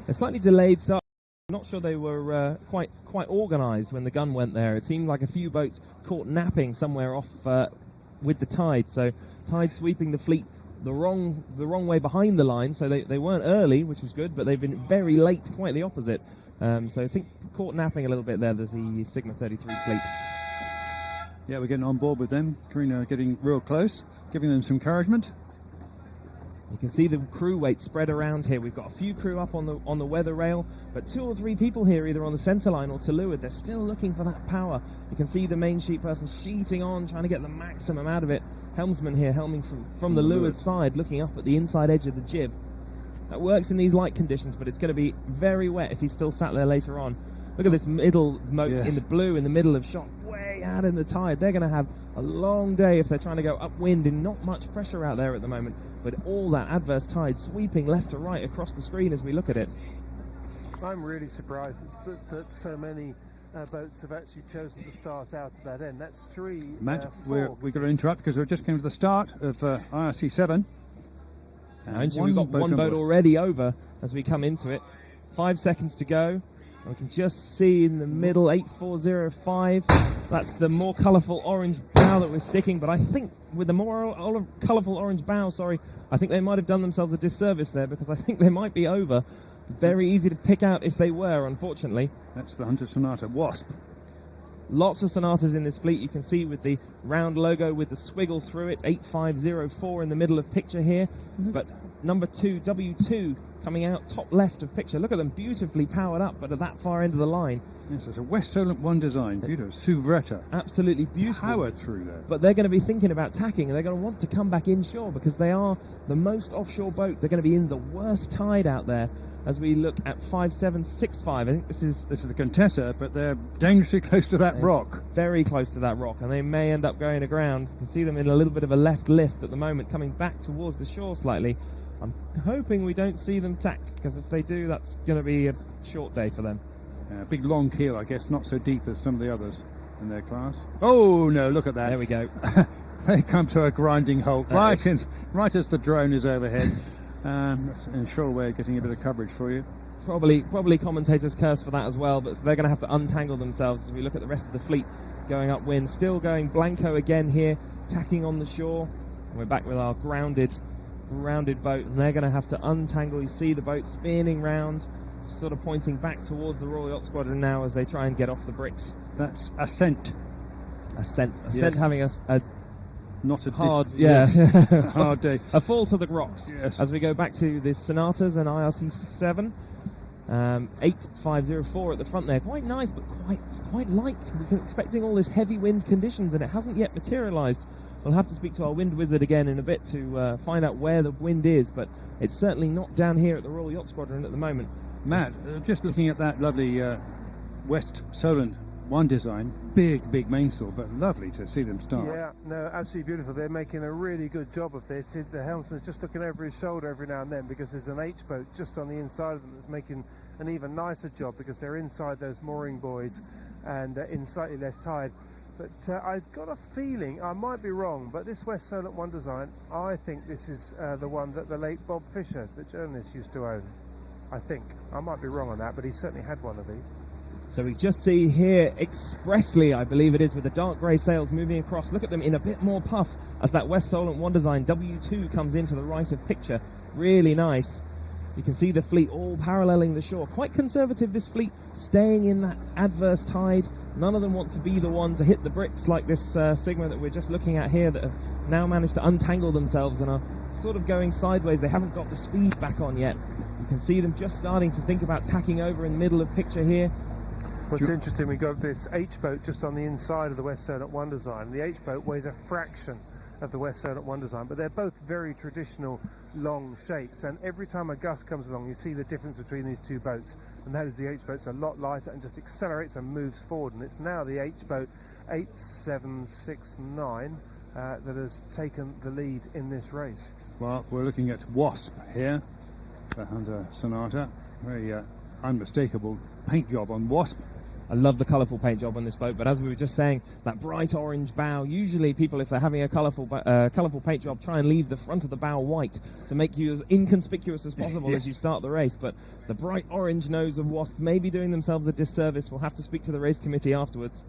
A slightly delayed start. I'm not sure they were quite organised when the gun went there. It seemed like a few boats caught napping somewhere off with the tide, so tide sweeping the fleet the wrong way behind the line, so they weren't early, which was good, but they've been very late, quite the opposite. So I think caught napping a little bit there. There's the Sigma 33 fleet. Yeah, we're getting on board with them. Karina getting real close, giving them some encouragement. You can see the crew weight spread around here. We've got a few crew up on the weather rail, but 2 or 3 people here either on the centre line or to leeward. They're still looking for that power. You can see the main sheet person sheeting on, trying to get the maximum out of it. Helmsman here helming from the leeward side, looking up at the inside edge of the jib. That works in these light conditions, but it's going to be very wet if he's still sat there later on. Look at this middle moat in the blue in the middle of shot, way out in the tide. They're going to have a long day if they're trying to go upwind and not much pressure out there at the moment, but all that adverse tide sweeping left to right across the screen as we look at it. I'm really surprised that so many boats have actually chosen to start out at that end. That's 3, Matt, 4. we've got to interrupt because we just came to the start of IRC 7. We've got one boat already over as we come into it. 5 seconds to go. We can just see in the middle 8405. That's the more colourful orange bow that we're sticking. But I think with the more colourful orange bow, I think they might have done themselves a disservice there because I think they might be over. Very easy to pick out if they were, unfortunately. That's the Hunter Sonata Wasp. Lots of Sonatas in this fleet. You can see with the round logo with the swiggle through it. 8504 in the middle of picture here. But number 2, W2, coming out top left of picture. Look at them, beautifully powered up, but at that far end of the line. Yes, it's a West Solent 1 design. Beautiful. Suvretta. Absolutely beautiful. Powered through there. But they're going to be thinking about tacking, and they're going to want to come back inshore because they are the most offshore boat. They're going to be in the worst tide out there as we look at 5765. I think this is the Contessa, but they're dangerously close to that rock. Very close to that rock, and they may end up going aground. You can see them in a little bit of a left lift at the moment, coming back towards the shore slightly. I'm hoping we don't see them tack, because if they do, that's going to be a short day for them. Big long keel, I guess, not so deep as some of the others in their class. Oh, no, look at that. There we go. They come to a grinding halt right as the drone is overhead. That's an sure way of getting a bit of coverage for you. Probably commentators curse for that as well, but they're going to have to untangle themselves as we look at the rest of the fleet going upwind. Still going Blanco again here, tacking on the shore. We're back with our grounded boat, and they're going to have to untangle. You see the boat spinning round, sort of pointing back towards the Royal Yacht Squadron now as they try and get off the bricks. That's Ascent. Ascent Yes. having a not a hard, hard day. A fall to the rocks. Yes. As we go back to the Sonatas and IRC 7. 8504 at the front there. Quite nice, but quite light. We're expecting all this heavy wind conditions, and it hasn't yet materialised. We'll have to speak to our wind wizard again in a bit to find out where the wind is, but it's certainly not down here at the Royal Yacht Squadron at the moment. Matt, just looking at that lovely West Solent 1 design, big mainsail, but lovely to see them start. Yeah, no, absolutely beautiful. They're making a really good job of this. The helmsman's just looking over his shoulder every now and then because there's an H boat just on the inside of them that's making an even nicer job because they're inside those mooring buoys and in slightly less tide. But I've got a feeling, I might be wrong, but this West Solent 1 design, I think this is the one that the late Bob Fisher, the journalist, used to own. I think. I might be wrong on that, but he certainly had one of these. So we just see here expressly, I believe it is, with the dark grey sails moving across. Look at them in a bit more puff as that West Solent 1 design W2 comes into the right of picture. Really nice. You can see the fleet all paralleling the shore. Quite conservative, this fleet, staying in that adverse tide. None of them want to be the one to hit the bricks like this Sigma that we're just looking at here that have now managed to untangle themselves and are sort of going sideways. They haven't got the speed back on yet. You can see them just starting to think about tacking over in the middle of picture here. What's interesting, we've got this H-boat just on the inside of the West Solent 1 design. The H-boat weighs a fraction of the West Solent 1 design, but they're both very traditional long shapes, and every time a gust comes along you see the difference between these two boats, and that is the H-boat's a lot lighter and just accelerates and moves forward, and it's now the H-boat 8769 that has taken the lead in this race. Well, we're looking at Wasp here, the Hunter Sonata. Very unmistakable paint job on Wasp. I love the colourful paint job on this boat, but as we were just saying, that bright orange bow, usually people, if they're having a colourful paint job, try and leave the front of the bow white to make you as inconspicuous as possible as you start the race. But the bright orange nose of Wasp may be doing themselves a disservice. We'll have to speak to the race committee afterwards.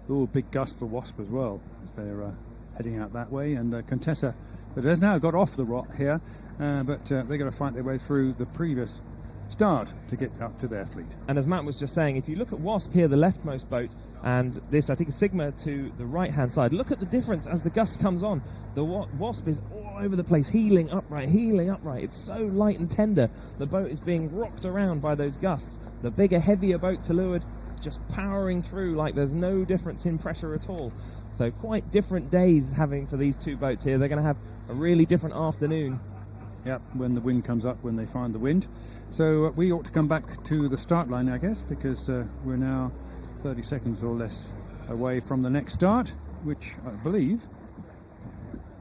Oh, big gust for Wasp as well, as they're heading out that way. And Contessa, but has now got off the rock here, but they're going to fight their way through the previous start to get up to their fleet. And as Matt was just saying, if you look at Wasp here, the leftmost boat, and this, I think, is Sigma to the right-hand side, look at the difference as the gust comes on. The Wasp is all over the place, heeling upright. It's so light and tender. The boat is being rocked around by those gusts. The bigger, heavier boat to leeward just powering through like there's no difference in pressure at all. So quite different days having for these two boats here. They're going to have a really different afternoon. Yep, when the wind comes up, when they find the wind. So we ought to come back to the start line, I guess, because we're now 30 seconds or less away from the next start, which I believe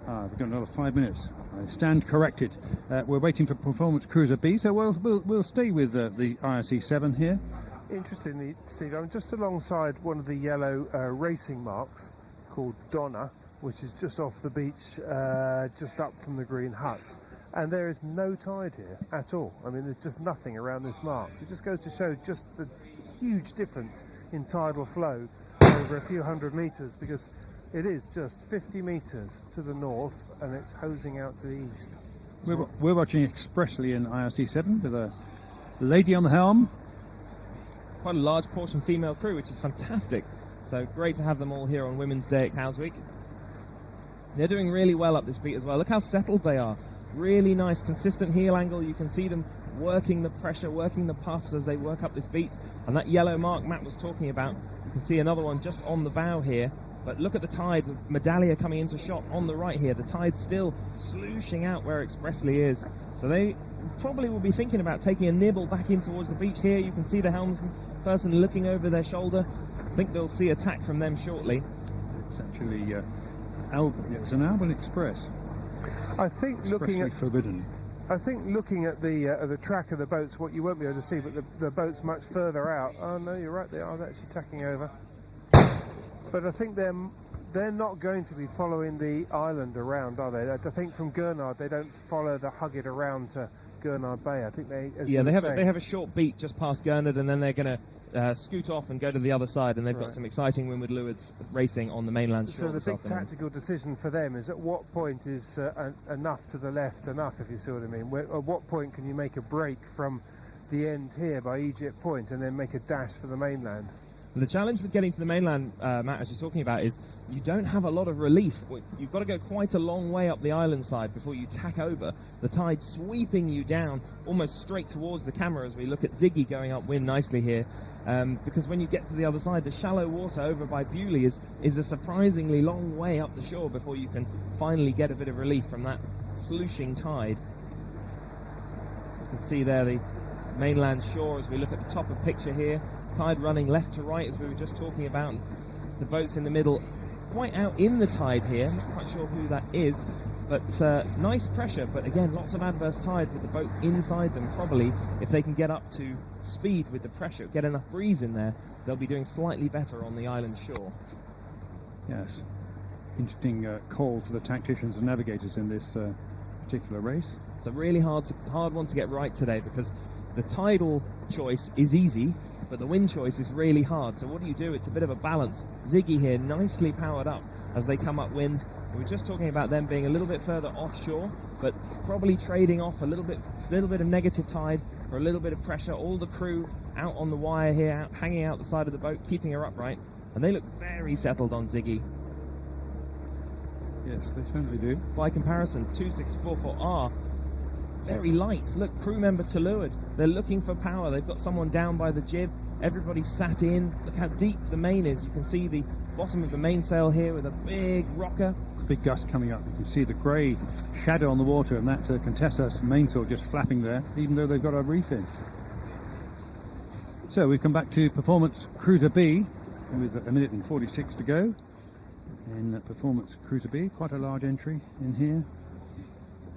we've got another 5 minutes. I stand corrected. We're waiting for Performance Cruiser B, so we'll stay with the IRC 7 here. Interestingly, Steve, I'm just alongside one of the yellow racing marks called Donna, which is just off the beach, just up from the green huts. And there is no tide here at all. I mean, there's just nothing around this mark. So it just goes to show just the huge difference in tidal flow over a few hundred metres, because it is just 50 metres to the north and it's hosing out to the east. We're watching expressly in IRC 7 with a lady on the helm. Quite a large portion female crew, which is fantastic. So great to have them all here on Women's Day at Cowes Week. They're doing really well up this beat as well. Look how settled they are. Really nice, consistent heel angle. You can see them working the pressure, working the puffs as they work up this beat. And that yellow mark Matt was talking about, you can see another one just on the bow here. But look at the tide, Medallia coming into shot on the right here. The tide's still slooshing out where Expressly is. So they probably will be thinking about taking a nibble back in towards the beach here. You can see the helmsman person looking over their shoulder. I think they'll see attack from them shortly. It's actually it's an Alban Express. I think looking at forbidden. I think looking at the track of the boats, what you won't be able to see, but the boat's much further out. Oh no, you're right. They are actually tacking over. But I think they're not going to be following the island around, are they? I think from Gurnard they don't follow the Huggett around to Gurnard Bay. I think they have a short beat just past Gurnard, and then they're going to scoot off and go to the other side, and they've got some exciting windward lewards racing on the mainland shore. So the big tactical decision for them is at what point is enough to the left enough, if you see what I mean. At what point can you make a break from the end here by Egypt Point and then make a dash for the mainland? The challenge with getting to the mainland, Matt, as you're talking about, is you don't have a lot of relief. You've got to go quite a long way up the island side before you tack over. The tide sweeping you down almost straight towards the camera as we look at Ziggy going upwind nicely here. Because when you get to the other side, the shallow water over by Bewley is a surprisingly long way up the shore before you can finally get a bit of relief from that slooshing tide. You can see there the mainland shore as we look at the top of picture here. Tide running left to right as we were just talking about. It's the boats in the middle, quite out in the tide here. Not quite sure who that is, but nice pressure. But again, lots of adverse tide with the boats inside them. Probably, if they can get up to speed with the pressure, get enough breeze in there, they'll be doing slightly better on the island shore. Yes, interesting call to the tacticians and navigators in this particular race. It's a really hard one to get right today, because the tidal choice is easy, but the wind choice is really hard. So what do? It's a bit of a balance. Ziggy here nicely powered up as they come upwind. We were just talking about them being a little bit further offshore, but probably trading off a little bit of negative tide for a little bit of pressure. All the crew out on the wire here, hanging out the side of the boat, keeping her upright, and they look very settled on Ziggy. Yes, they certainly do. By comparison, 2644R, very light. Look, crew member to leeward. They're looking for power. They've got someone down by the jib. Everybody sat in. Look how deep the main is. You can see the bottom of the mainsail here with a big rocker. Big gust coming up. You can see the grey shadow on the water, and that Contessa's mainsail just flapping there, even though they've got a reef in. So we've come back to Performance Cruiser B with a minute and 46 to go in Performance Cruiser B. Quite a large entry in here.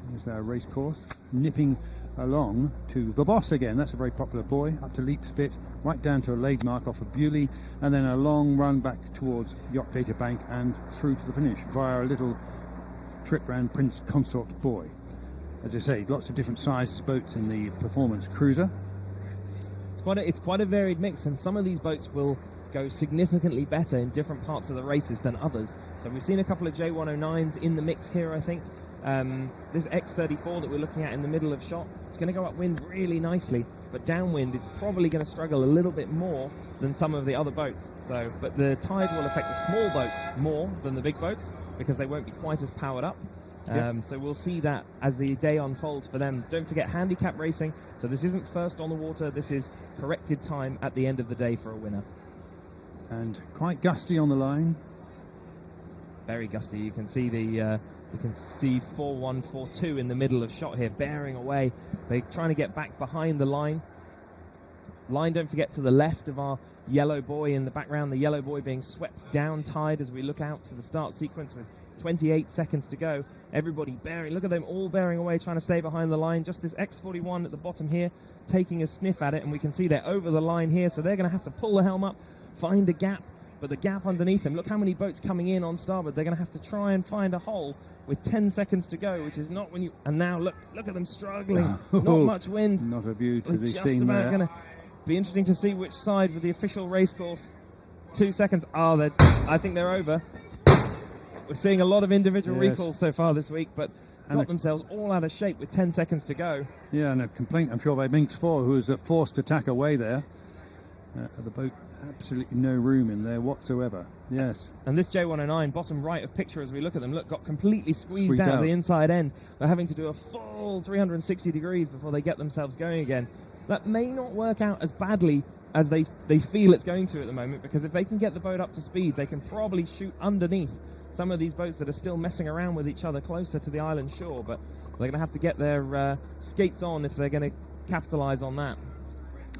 Here's our race course, nipping along to the Boss again. That's a very popular buoy, up to Leap Spit, right down to a laid mark off of Bewley, and then a long run back towards Yacht Data Bank and through to the finish via a little trip round Prince Consort buoy. As I say, lots of different sizes boats in the performance cruiser. It's quite a varied mix, and some of these boats will go significantly better in different parts of the races than others. So we've seen a couple of J109s in the mix here, I think. This X34 that we're looking at in the middle of shot, it's going to go upwind really nicely, but downwind it's probably going to struggle a little bit more than some of the other boats. So, but the tide will affect the small boats more than the big boats because they won't be quite as powered up. So we'll see that as the day unfolds for them. Don't forget handicap racing, so this isn't first on the water, this is corrected time at the end of the day for a winner. And quite gusty on the line. Very gusty. You can see the 4142 in the middle of shot here, bearing away. They're trying to get back behind the line. Line, don't forget, to the left of our yellow buoy in the background, the yellow buoy being swept down tide as we look out to the start sequence with 28 seconds to go. Everybody bearing, look at them all bearing away, trying to stay behind the line. Just this X41 at the bottom here, taking a sniff at it, and we can see they're over the line here, so they're going to have to pull the helm up, find a gap, but the gap underneath them, look how many boats coming in on starboard. They're going to have to try and find a hole with 10 seconds to go, which is not when you... And now look at them struggling. Not much wind. Not a view to be just seen about there. Going to be interesting to see which side with the official race course. 2 seconds. I think they're over. We're seeing a lot of individual recalls so far this week, but got themselves all out of shape with 10 seconds to go. Yeah, and a complaint, I'm sure, by Minx 4, who was forced to tack away there. The boat, absolutely no room in there whatsoever. Yes. And this J109, bottom right of picture as we look at them, got completely squeezed out of the inside end. They're having to do a full 360 degrees before they get themselves going again. That may not work out as badly as they feel it's going to at the moment, because if they can get the boat up to speed, they can probably shoot underneath some of these boats that are still messing around with each other closer to the island shore, but they're going to have to get their skates on if they're going to capitalise on that.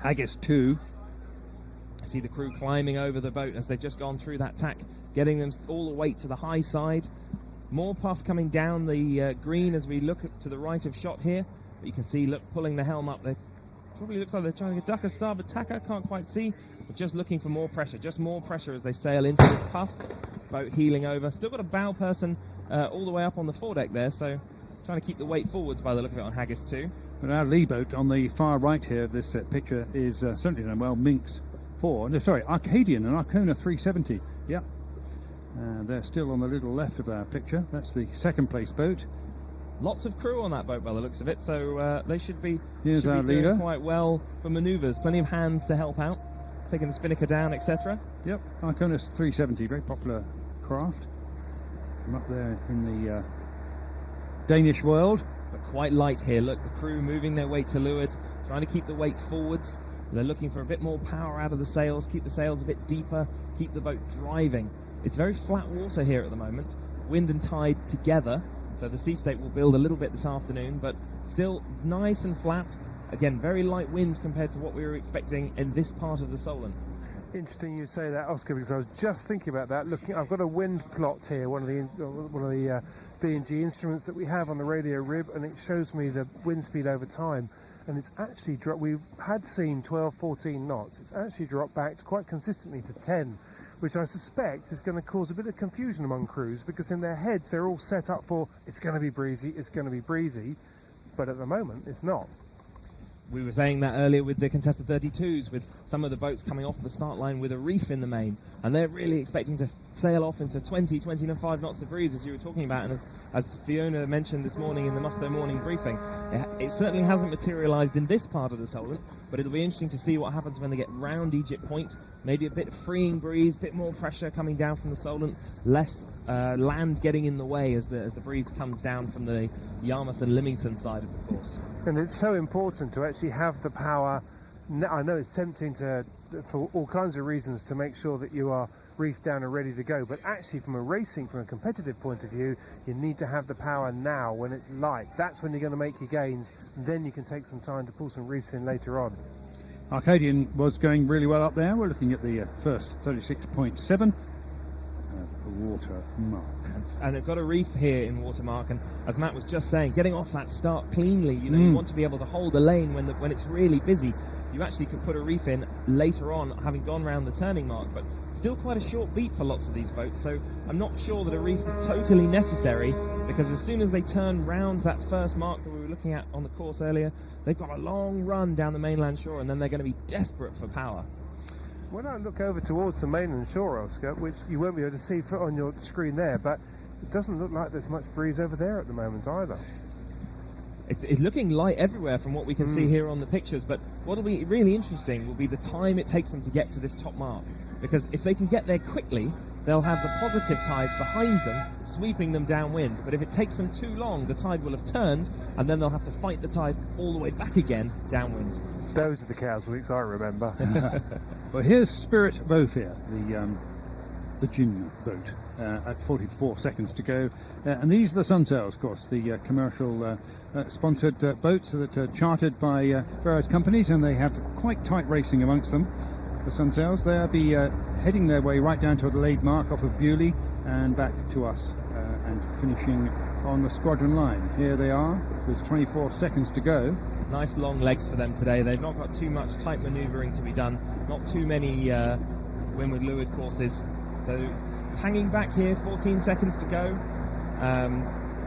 Haggis 2. I see the crew climbing over the boat as they've just gone through that tack, getting them all the way to the high side. More puff coming down the green as we look to the right of shot here, but you can see, look, pulling the helm up. They probably looks like they're trying to duck a starboard tack. I can't quite see, but just looking for more pressure, just more pressure as they sail into this puff. Boat heeling over. Still got a bow person all the way up on the foredeck there, so trying to keep the weight forwards by the look of it on Haggis 2. But our lee boat on the far right here of this picture is certainly done well. Minx 4, no, sorry, Arcadian and Arcona 370. Yeah, they're still on the little left of our picture. That's the second place boat. Lots of crew on that boat by the looks of it, so they should be our doing leader. Quite well for manoeuvres. Plenty of hands to help out, taking the spinnaker down, etc. Yep, Arcona 370, very popular craft. From up there in the Danish world. But quite light here. Look, the crew moving their way to leeward, trying to keep the weight forwards. They're looking for a bit more power out of the sails, keep the sails a bit deeper, keep the boat driving. It's very flat water here at the moment, wind and tide together, so the sea state will build a little bit this afternoon, but still nice and flat. Again, very light winds compared to what we were expecting in this part of the Solent. Interesting you say that, Oscar, because I was just thinking about that. Looking, I've got a wind plot here, one of the B&G instruments that we have on the radio rib, and it shows me the wind speed over time. And it's actually dropped. We had seen 12, 14 knots. It's actually dropped back quite consistently to 10, which I suspect is going to cause a bit of confusion among crews, because in their heads they're all set up for it's going to be breezy, it's going to be breezy, but at the moment it's not. We were saying that earlier with the Contessa 32s, with some of the boats coming off the start line with a reef in the main, and they're really expecting to sail off into 25 knots of breeze, as you were talking about, and as Fiona mentioned this morning in the Musto morning briefing, it certainly hasn't materialised in this part of the Solent, but it'll be interesting to see what happens when they get round Egypt Point. Maybe a bit of freeing breeze, bit more pressure coming down from the Solent, less land getting in the way as the breeze comes down from the Yarmouth and Lymington side of the course. And it's so important to actually have the power. I know it's tempting to, for all kinds of reasons, to make sure that you are reefed down and ready to go, but actually from a competitive point of view, you need to have the power now when it's light. That's when you're going to make your gains, and then you can take some time to pull some reefs in later on. Arcadian was going really well up there. We're looking at the first 36.7. Watermark. And they've got a reef here in Watermark, and as Matt was just saying, getting off that start cleanly, you want to be able to hold the lane when it's really busy. You actually could put a reef in later on, having gone round the turning mark, but still quite a short beat for lots of these boats, so I'm not sure that a reef is totally necessary, because as soon as they turn round that first mark that we were looking at on the course earlier, they've got a long run down the mainland shore, and then they're going to be desperate for power. When I look over towards the mainland shore, Oscar, which you won't be able to see on your screen there, but it doesn't look like there's much breeze over there at the moment either. It's looking light everywhere from what we can see here on the pictures, but what will be really interesting will be the time it takes them to get to this top mark, because if they can get there quickly, they'll have the positive tide behind them, sweeping them downwind. But if it takes them too long, the tide will have turned, and then they'll have to fight the tide all the way back again downwind. Those are the Cows weeks I remember. Well, here's Spirit of Ophir, the gin boat, at 44 seconds to go. And these are the Sunsails, of course, the commercial sponsored boats that are chartered by various companies, and they have quite tight racing amongst them. The Sunsails, they'll be heading their way right down to Adelaide Mark off of Bewley and back to us and finishing on the squadron line. Here they are, there's 24 seconds to go. Nice long legs for them today. They've not got too much tight manoeuvring to be done, not too many windward leeward courses. So hanging back here, 14 seconds to go.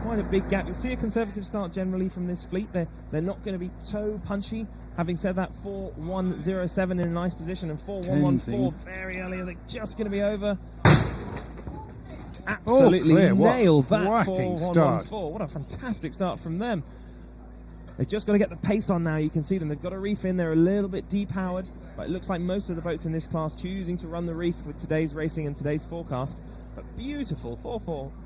Quite a big gap. You'll see a conservative start generally from this fleet. They're not going to be so punchy. Having said that, 4-1-0-7 in a nice position, and 4-1-1-4 very early. They're just going to be over. Absolutely nailed that 4-1-1-4. What a fantastic start from them. They've just got to get the pace on now. You can see them. They've got a reef in. They're a little bit depowered, but it looks like most of the boats in this class choosing to run the reef with today's racing and today's forecast. But beautiful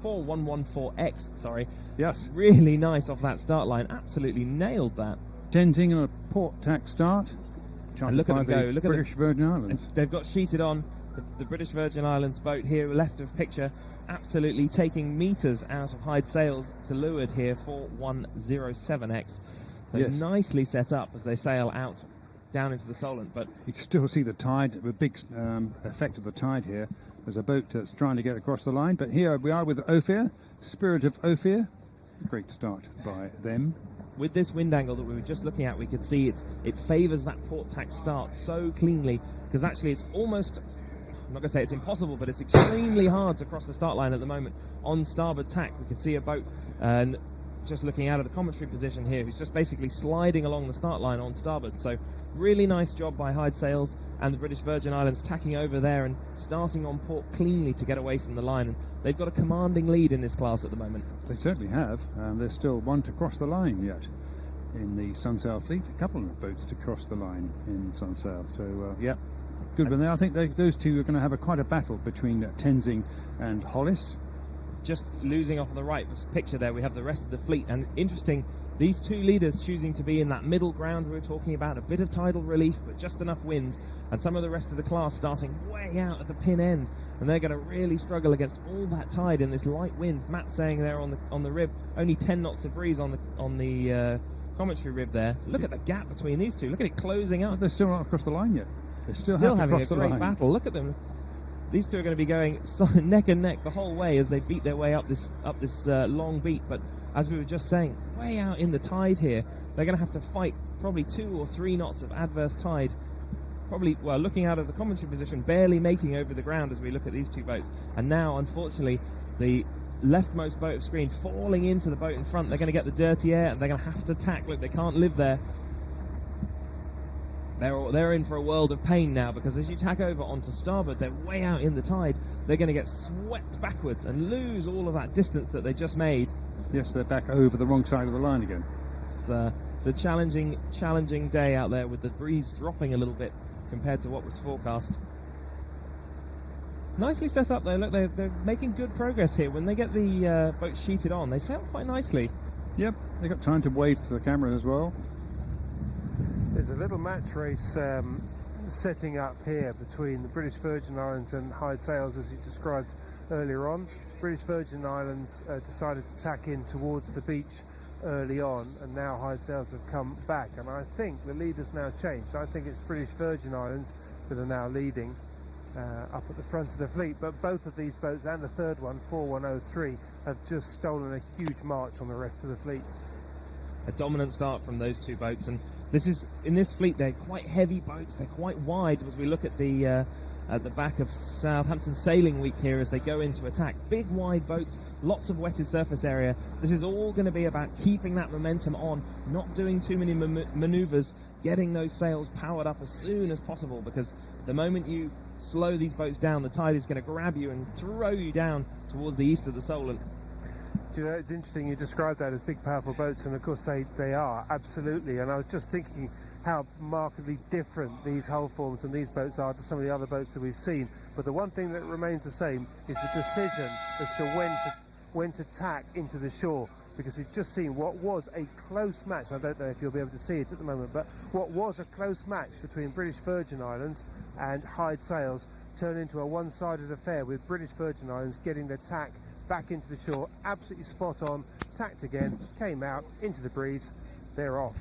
4-1-1-4X. Sorry. Yes. Really nice off that start line. Absolutely nailed that. Denting on a port tack start. And look at them go. Look at British Virgin Islands. They've got sheeted on the British Virgin Islands boat here, left of picture. Absolutely taking meters out of hide sails to leeward here, 4-1-0-7X. So nicely set up as they sail out down into the Solent. But you can still see the tide, the big effect of the tide here. There's a boat that's trying to get across the line, but here we are with Ophir, Spirit of Ophir. Great start by them. With this wind angle that we were just looking at, we could see it favours that port tack start so cleanly, because actually it's almost, I'm not going to say it's impossible, but it's extremely hard to cross the start line at the moment on starboard tack. We can see a boat just looking out of the commentary position here, who's just basically sliding along the start line on starboard. So really nice job by Hyde Sails and the British Virgin Islands tacking over there and starting on port cleanly to get away from the line. And they've got a commanding lead in this class at the moment. They certainly have. There's still one to cross the line yet in the Sunsail fleet. A couple of boats to cross the line in Sunsail. So, good one there. I think those two are going to have quite a battle between Tenzing and Hollis. Just losing off on the right picture there, we have the rest of the fleet. And interesting, these two leaders choosing to be in that middle ground we were talking about, a bit of tidal relief but just enough wind, and some of the rest of the class starting way out at the pin end, and they're going to really struggle against all that tide in this light wind. Matt's saying there on the rib, only 10 knots of breeze on the commentary rib there. Look at the gap between these two. Look at it closing up. They're still not across the line yet. They're still having a great battle. Look at them. These two are going to be going neck and neck the whole way as they beat their way up this long beat. But as we were just saying, way out in the tide here, they're going to have to fight probably 2 or 3 knots of adverse tide. Probably, well, looking out of the commentary position, barely making over the ground as we look at these two boats. And now, unfortunately, the leftmost boat of screen falling into the boat in front. They're going to get the dirty air and they're going to have to tack. Look, they can't live there. They're in for a world of pain now, because as you tack over onto starboard, they're way out in the tide. They're going to get swept backwards and lose all of that distance that they just made. Yes, they're back over the wrong side of the line again. It's a challenging day out there with the breeze dropping a little bit compared to what was forecast. Nicely set up though. Look, they're making good progress here. When they get the boat sheeted on, they sail quite nicely. Yep, they've got time to wave to the camera as well. There's a little match race setting up here between the British Virgin Islands and Hyde Sails, as you described earlier on. British Virgin Islands decided to tack in towards the beach early on, and now Hyde Sails have come back, and I think the lead has now changed. I think it's British Virgin Islands that are now leading. up at the front of the fleet. But both of these boats and the third one, 4103, have just stolen a huge march on the rest of the fleet. A dominant start from those two boats, and this is in this fleet. They're quite heavy boats. They're quite wide as we look at the back of Southampton Sailing Week here as they go into attack. Big wide boats, lots of wetted surface area. This is all going to be about keeping that momentum on, not doing too many maneuvers, getting those sails powered up as soon as possible, because the moment you slow these boats down, the tide is going to grab you and throw you down towards the east of the Solent. Do you know, it's interesting you describe that as big, powerful boats, and of course they are, absolutely. And I was just thinking how markedly different these hull forms and these boats are to some of the other boats that we've seen. But the one thing that remains the same is the decision as to when to tack into the shore, because we've just seen what was a close match. I don't know if you'll be able to see it at the moment, but what was a close match between British Virgin Islands and Hyde Sails turned into a one-sided affair, with British Virgin Islands getting their tack back into the shore, absolutely spot on, tacked again, came out into the breeze, they're off.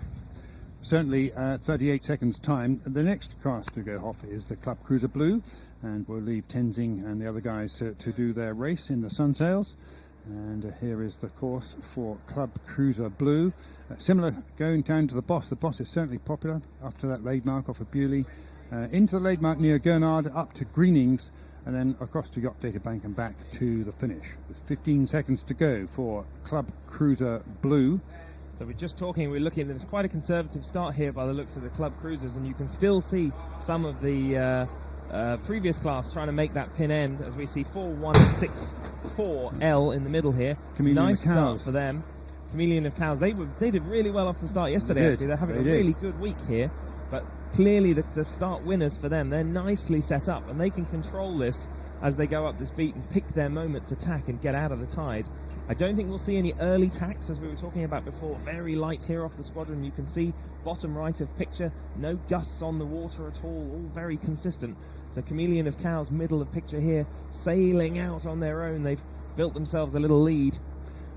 Certainly 38 seconds time. The next craft to go off is the Club Cruiser Blue, and we'll leave Tenzing and the other guys to do their race in the sun sails. And here is the course for Club Cruiser Blue. Similar going down to the Boss. The Boss is certainly popular after that laid mark off of Bewley. Into the laid mark near Gurnard, up to Greenings, and then across to Yacht Data Bank and back to the finish. With 15 seconds to go for Club Cruiser Blue. So we're just talking, we're looking, there's quite a conservative start here by the looks of the Club Cruisers, and you can still see some of the previous class trying to make that pin end, as we see 4164L in the middle here. Nice start for them. Chameleon of Cows, they did really well off the start yesterday, actually. They're having a really good week here, but clearly the start winners for them. They're nicely set up, and they can control this as they go up this beat and pick their moment to tack and get out of the tide. I don't think we'll see any early tacks, as we were talking about before. Very light here off the squadron. You can see bottom right of picture, no gusts on the water at all very consistent. So Chameleon of Cows, middle of picture here, sailing out on their own. They've built themselves a little lead.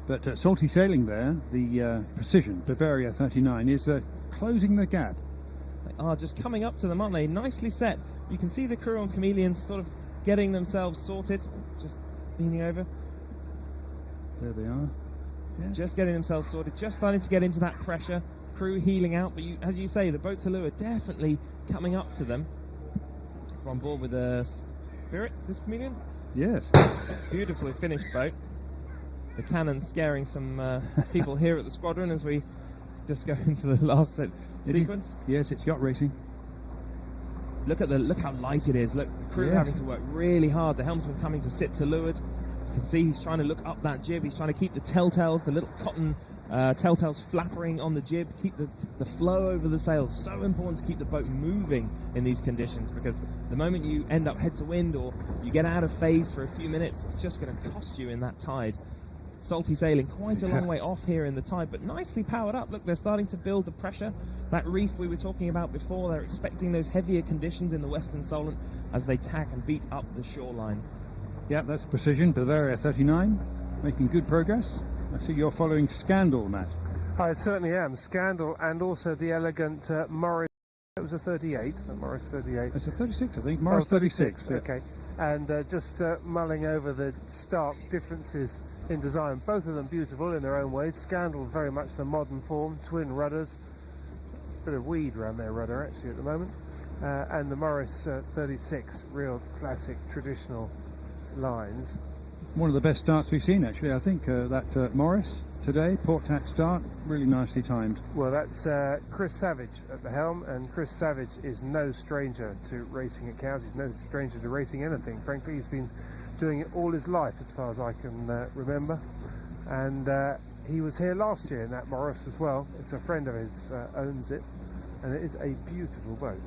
But Salty Sailing there, the Precision, Bavaria 39, is closing the gap. They are just coming up to them, aren't they? Nicely set. You can see the crew on Chameleons sort of getting themselves sorted. Just leaning over. There they are. Yeah. Just getting themselves sorted, just starting to get into that pressure. Crew heeling out, but as you say, the boat to leeward definitely coming up to them. We're on board with the Spirit, this Chameleon? Yes. Beautifully finished boat. The cannon scaring some people here at the squadron as we just go into the last sequence. Yes, it's yacht racing. Look how light it is. Look, the crew having to work really hard. The helmsman coming to sit to leeward. You can see he's trying to look up that jib. He's trying to keep the telltales, the little cotton telltales flapping on the jib, keep the flow over the sails. So important to keep the boat moving in these conditions, because the moment you end up head to wind or you get out of phase for a few minutes, it's just going to cost you in that tide. Salty Sailing quite a long way off here in the tide, but nicely powered up. Look, they're starting to build the pressure. That reef we were talking about before, they're expecting those heavier conditions in the Western Solent as they tack and beat up the shoreline. Yeah, that's Precision, Bavaria 39, making good progress. I see you're following Scandal, Matt. I certainly am. Scandal, and also the elegant Morris. It was a 38, the Morris 38. It's a 36, I think. Morris 36. Yeah. Okay. And just mulling over the stark differences in design. Both of them beautiful in their own ways. Scandal, very much the modern form, twin rudders. Bit of weed around their rudder, actually, at the moment. And the Morris 36, real classic, traditional lines. One of the best starts we've seen, actually. I think that Morris today, port tack start, really nicely timed. Well, that's Chris Savage at the helm, and Chris Savage is no stranger to racing at cows. He's no stranger to racing anything, frankly. He's been doing it all his life, as far as I can remember. And he was here last year in that Morris as well. It's a friend of his owns it, and it is a beautiful boat.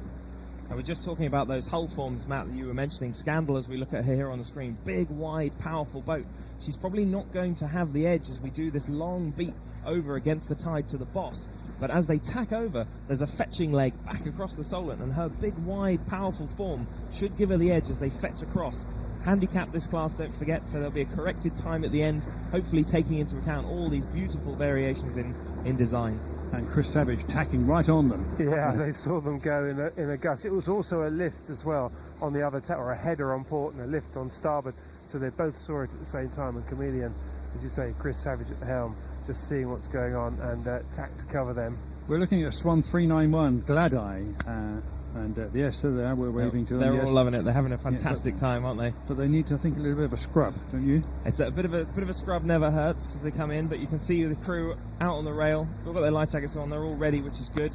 We're just talking about those hull forms, Matt, that you were mentioning. Scandal, as we look at her here on the screen. Big, wide, powerful boat. She's probably not going to have the edge as we do this long beat over against the tide to the Boss. But as they tack over, there's a fetching leg back across the Solent, and her big, wide, powerful form should give her the edge as they fetch across. Handicap this class, don't forget, so there'll be a corrected time at the end, hopefully taking into account all these beautiful variations in design. and Chris Savage tacking right on them. Yeah, they saw them go in a gust. It was also a lift as well on the other tack, or a header on port and a lift on starboard. So they both saw it at the same time. And Chameleon, as you say, Chris Savage at the helm, just seeing what's going on and tack to cover them. We're looking at Swan 391 Gladeye, and yes, so there we're waving to them. They're yes. all loving it. They're having a fantastic time, aren't they? But they need to, I think, a little bit of a scrub, don't you? It's a bit of a scrub never hurts as they come in, but you can see the crew out on the rail. They've all got their life jackets on. They're all ready, which is good.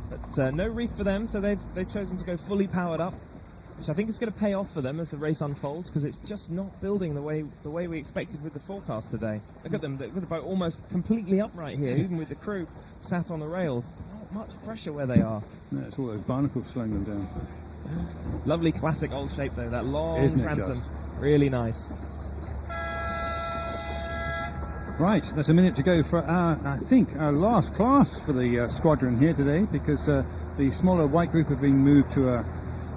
But no reef for them, so they've chosen to go fully powered up, which I think is going to pay off for them as the race unfolds, because it's just not building the way we expected with the forecast today. Look at them, with the boat almost completely upright here, even with the crew sat on the rails. Not much pressure where they are. No, it's all those barnacles slowing them down. Lovely classic old shape though, that long Isn't it transom. just? Really nice. Right, there's a minute to go for our last class for the squadron here today, because the smaller white group have been moved to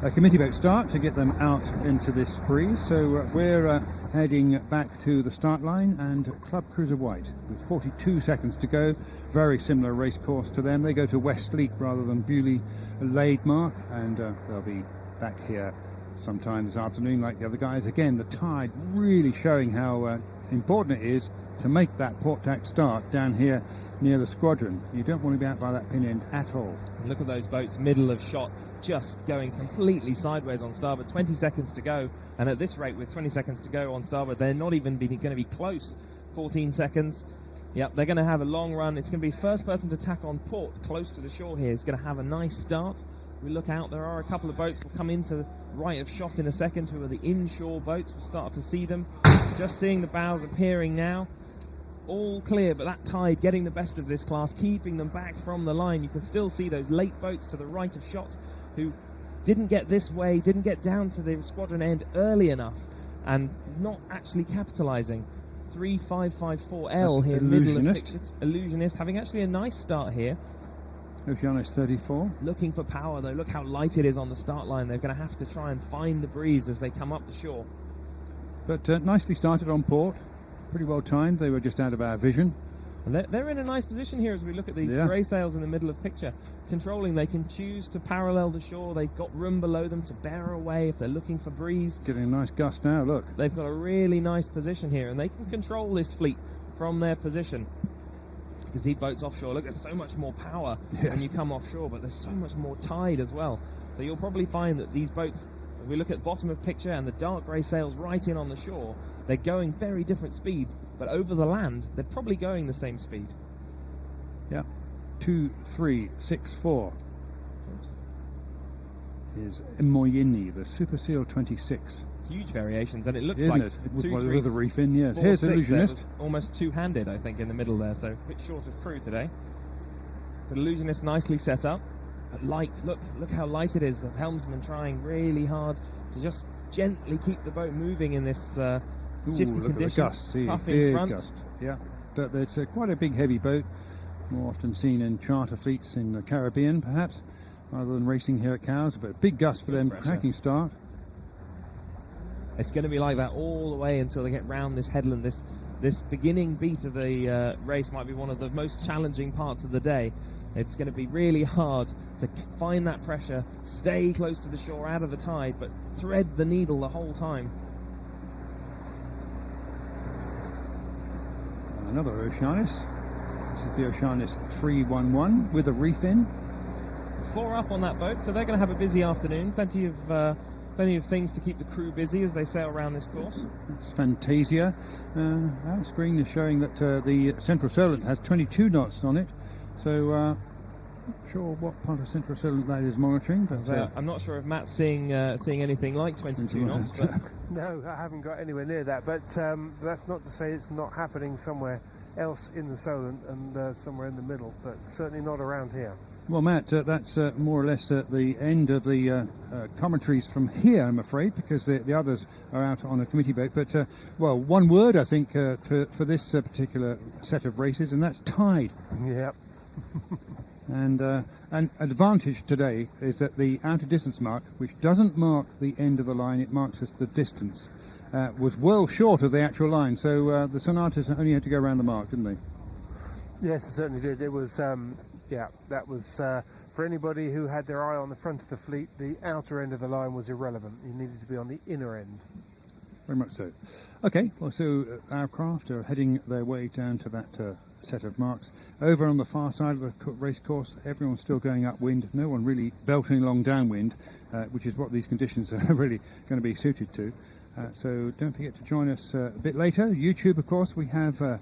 a committee boat start to get them out into this breeze. So we're heading back to the start line, and Club Cruiser White with 42 seconds to go. Very similar race course to them. They go to Westleak rather than Bewley Laidmark, and they'll be back here sometime this afternoon like the other guys. Again, the tide really showing how important it is to make that port tack start down here near the squadron. You don't want to be out by that pin end at all. And look at those boats, middle of shot, just going completely sideways on starboard. 20 seconds to go, and at this rate, with 20 seconds to go on starboard, they're not even going to be close. 14 seconds. Yep, they're going to have a long run. It's going to be first person to tack on port close to the shore here. Is going to have a nice start. We look out, there are a couple of boats will come into the right of shot in a second, who are the inshore boats. We'll start to see them. Just seeing the bows appearing now. All clear, but that tide getting the best of this class, keeping them back from the line. You can still see those late boats to the right of shot who didn't get this way, didn't get down to the squadron end early enough, and not actually capitalising. 3554L here, middle of picture. Illusionist having actually a nice start here. Oceanus 34. Looking for power though. Look how light it is on the start line. They're going to have to try and find the breeze as they come up the shore. But nicely started on port. Pretty well timed. They were just out of our vision. And they're in a nice position here as we look at these grey sails in the middle of picture. Controlling, they can choose to parallel the shore. They've got room below them to bear away if they're looking for breeze. Getting a nice gust now, look. They've got a really nice position here, and they can control this fleet from their position. You can see boats offshore. Look, there's so much more power when you come offshore, but there's so much more tide as well. So you'll probably find that these boats, if we look at the bottom of picture and the dark grey sails right in on the shore, they're going very different speeds, but over the land, they're probably going the same speed. Yeah. 2364 is Moyini, the Super Seal 26. Huge variations, and it looks Isn't like it? 2, 3, with the reef in, yes. 4, Here's 6 Illusionist. Almost two-handed, I think, in the middle there, so a bit short of crew today. But Illusionist nicely set up. But light, look how light it is. The helmsman trying really hard to just gently keep the boat moving in this shifty look conditions. at the gust. See, Puff big in front. gust. Yeah, but it's quite a big, heavy boat. More often seen in charter fleets in the Caribbean, perhaps, rather than racing here at Cowes. But a big gust for them, pressure. cracking start. It's going to be like that all the way until they get round this headland. This beginning beat of the race might be one of the most challenging parts of the day. It's going to be really hard to find that pressure, stay close to the shore, out of the tide, but thread the needle the whole time. Another Oceanus. This is the Oceanus 311 with a reef in. 4 up on that boat, so they're going to have a busy afternoon. Plenty of things to keep the crew busy as they sail around this course. It's Fantasia. Our screen is showing that the Central Solent has 22 knots on it. So, not sure what part of Central Solent that is monitoring. But I'm not sure if Matt's seeing anything like 22 knots. But No, I haven't got anywhere near that. But that's not to say it's not happening somewhere else in the Solent and somewhere in the middle, but certainly not around here. well, Matt, that's more or less at the end of the commentaries from here, I'm afraid, because the others are out on a committee boat. But, well, one word, I think, for this particular set of races, and that's tide. Yep. And an advantage today is that the outer distance mark, which doesn't mark the end of the line, it marks us the distance, was well short of the actual line. So the Sonatas only had to go around the mark, didn't they? Yes, it certainly did. It was Yeah, that was for anybody who had their eye on the front of the fleet. The outer end of the line was irrelevant. You needed to be on the inner end. Very much so. Okay, well, so our craft are heading their way down to that set of marks. Over on the far side of the race course, everyone's still going upwind. No one really belting along downwind, which is what these conditions are really going to be suited to. So don't forget to join us a bit later. YouTube, of course, we have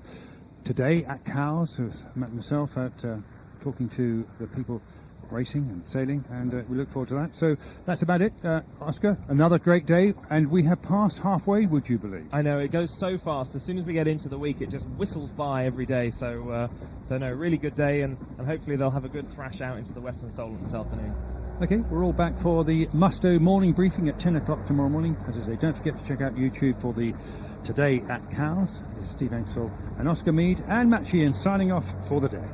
today at Cowes, with myself out talking to the people racing and sailing, and we look forward to that. So that's about it. Oscar, another great day, and we have passed halfway, would you believe? I know, it goes so fast. As soon as we get into the week, it just whistles by every day. So no, really good day, and hopefully they'll have a good thrash out into the Western Solent this afternoon. Okay, we're all back for the Musto morning briefing at 10 o'clock tomorrow morning. As I say, don't forget to check out YouTube for the Today at Cowes. This is Steve Ainslie and Oscar Mead and Matt Sheehan signing off for the day.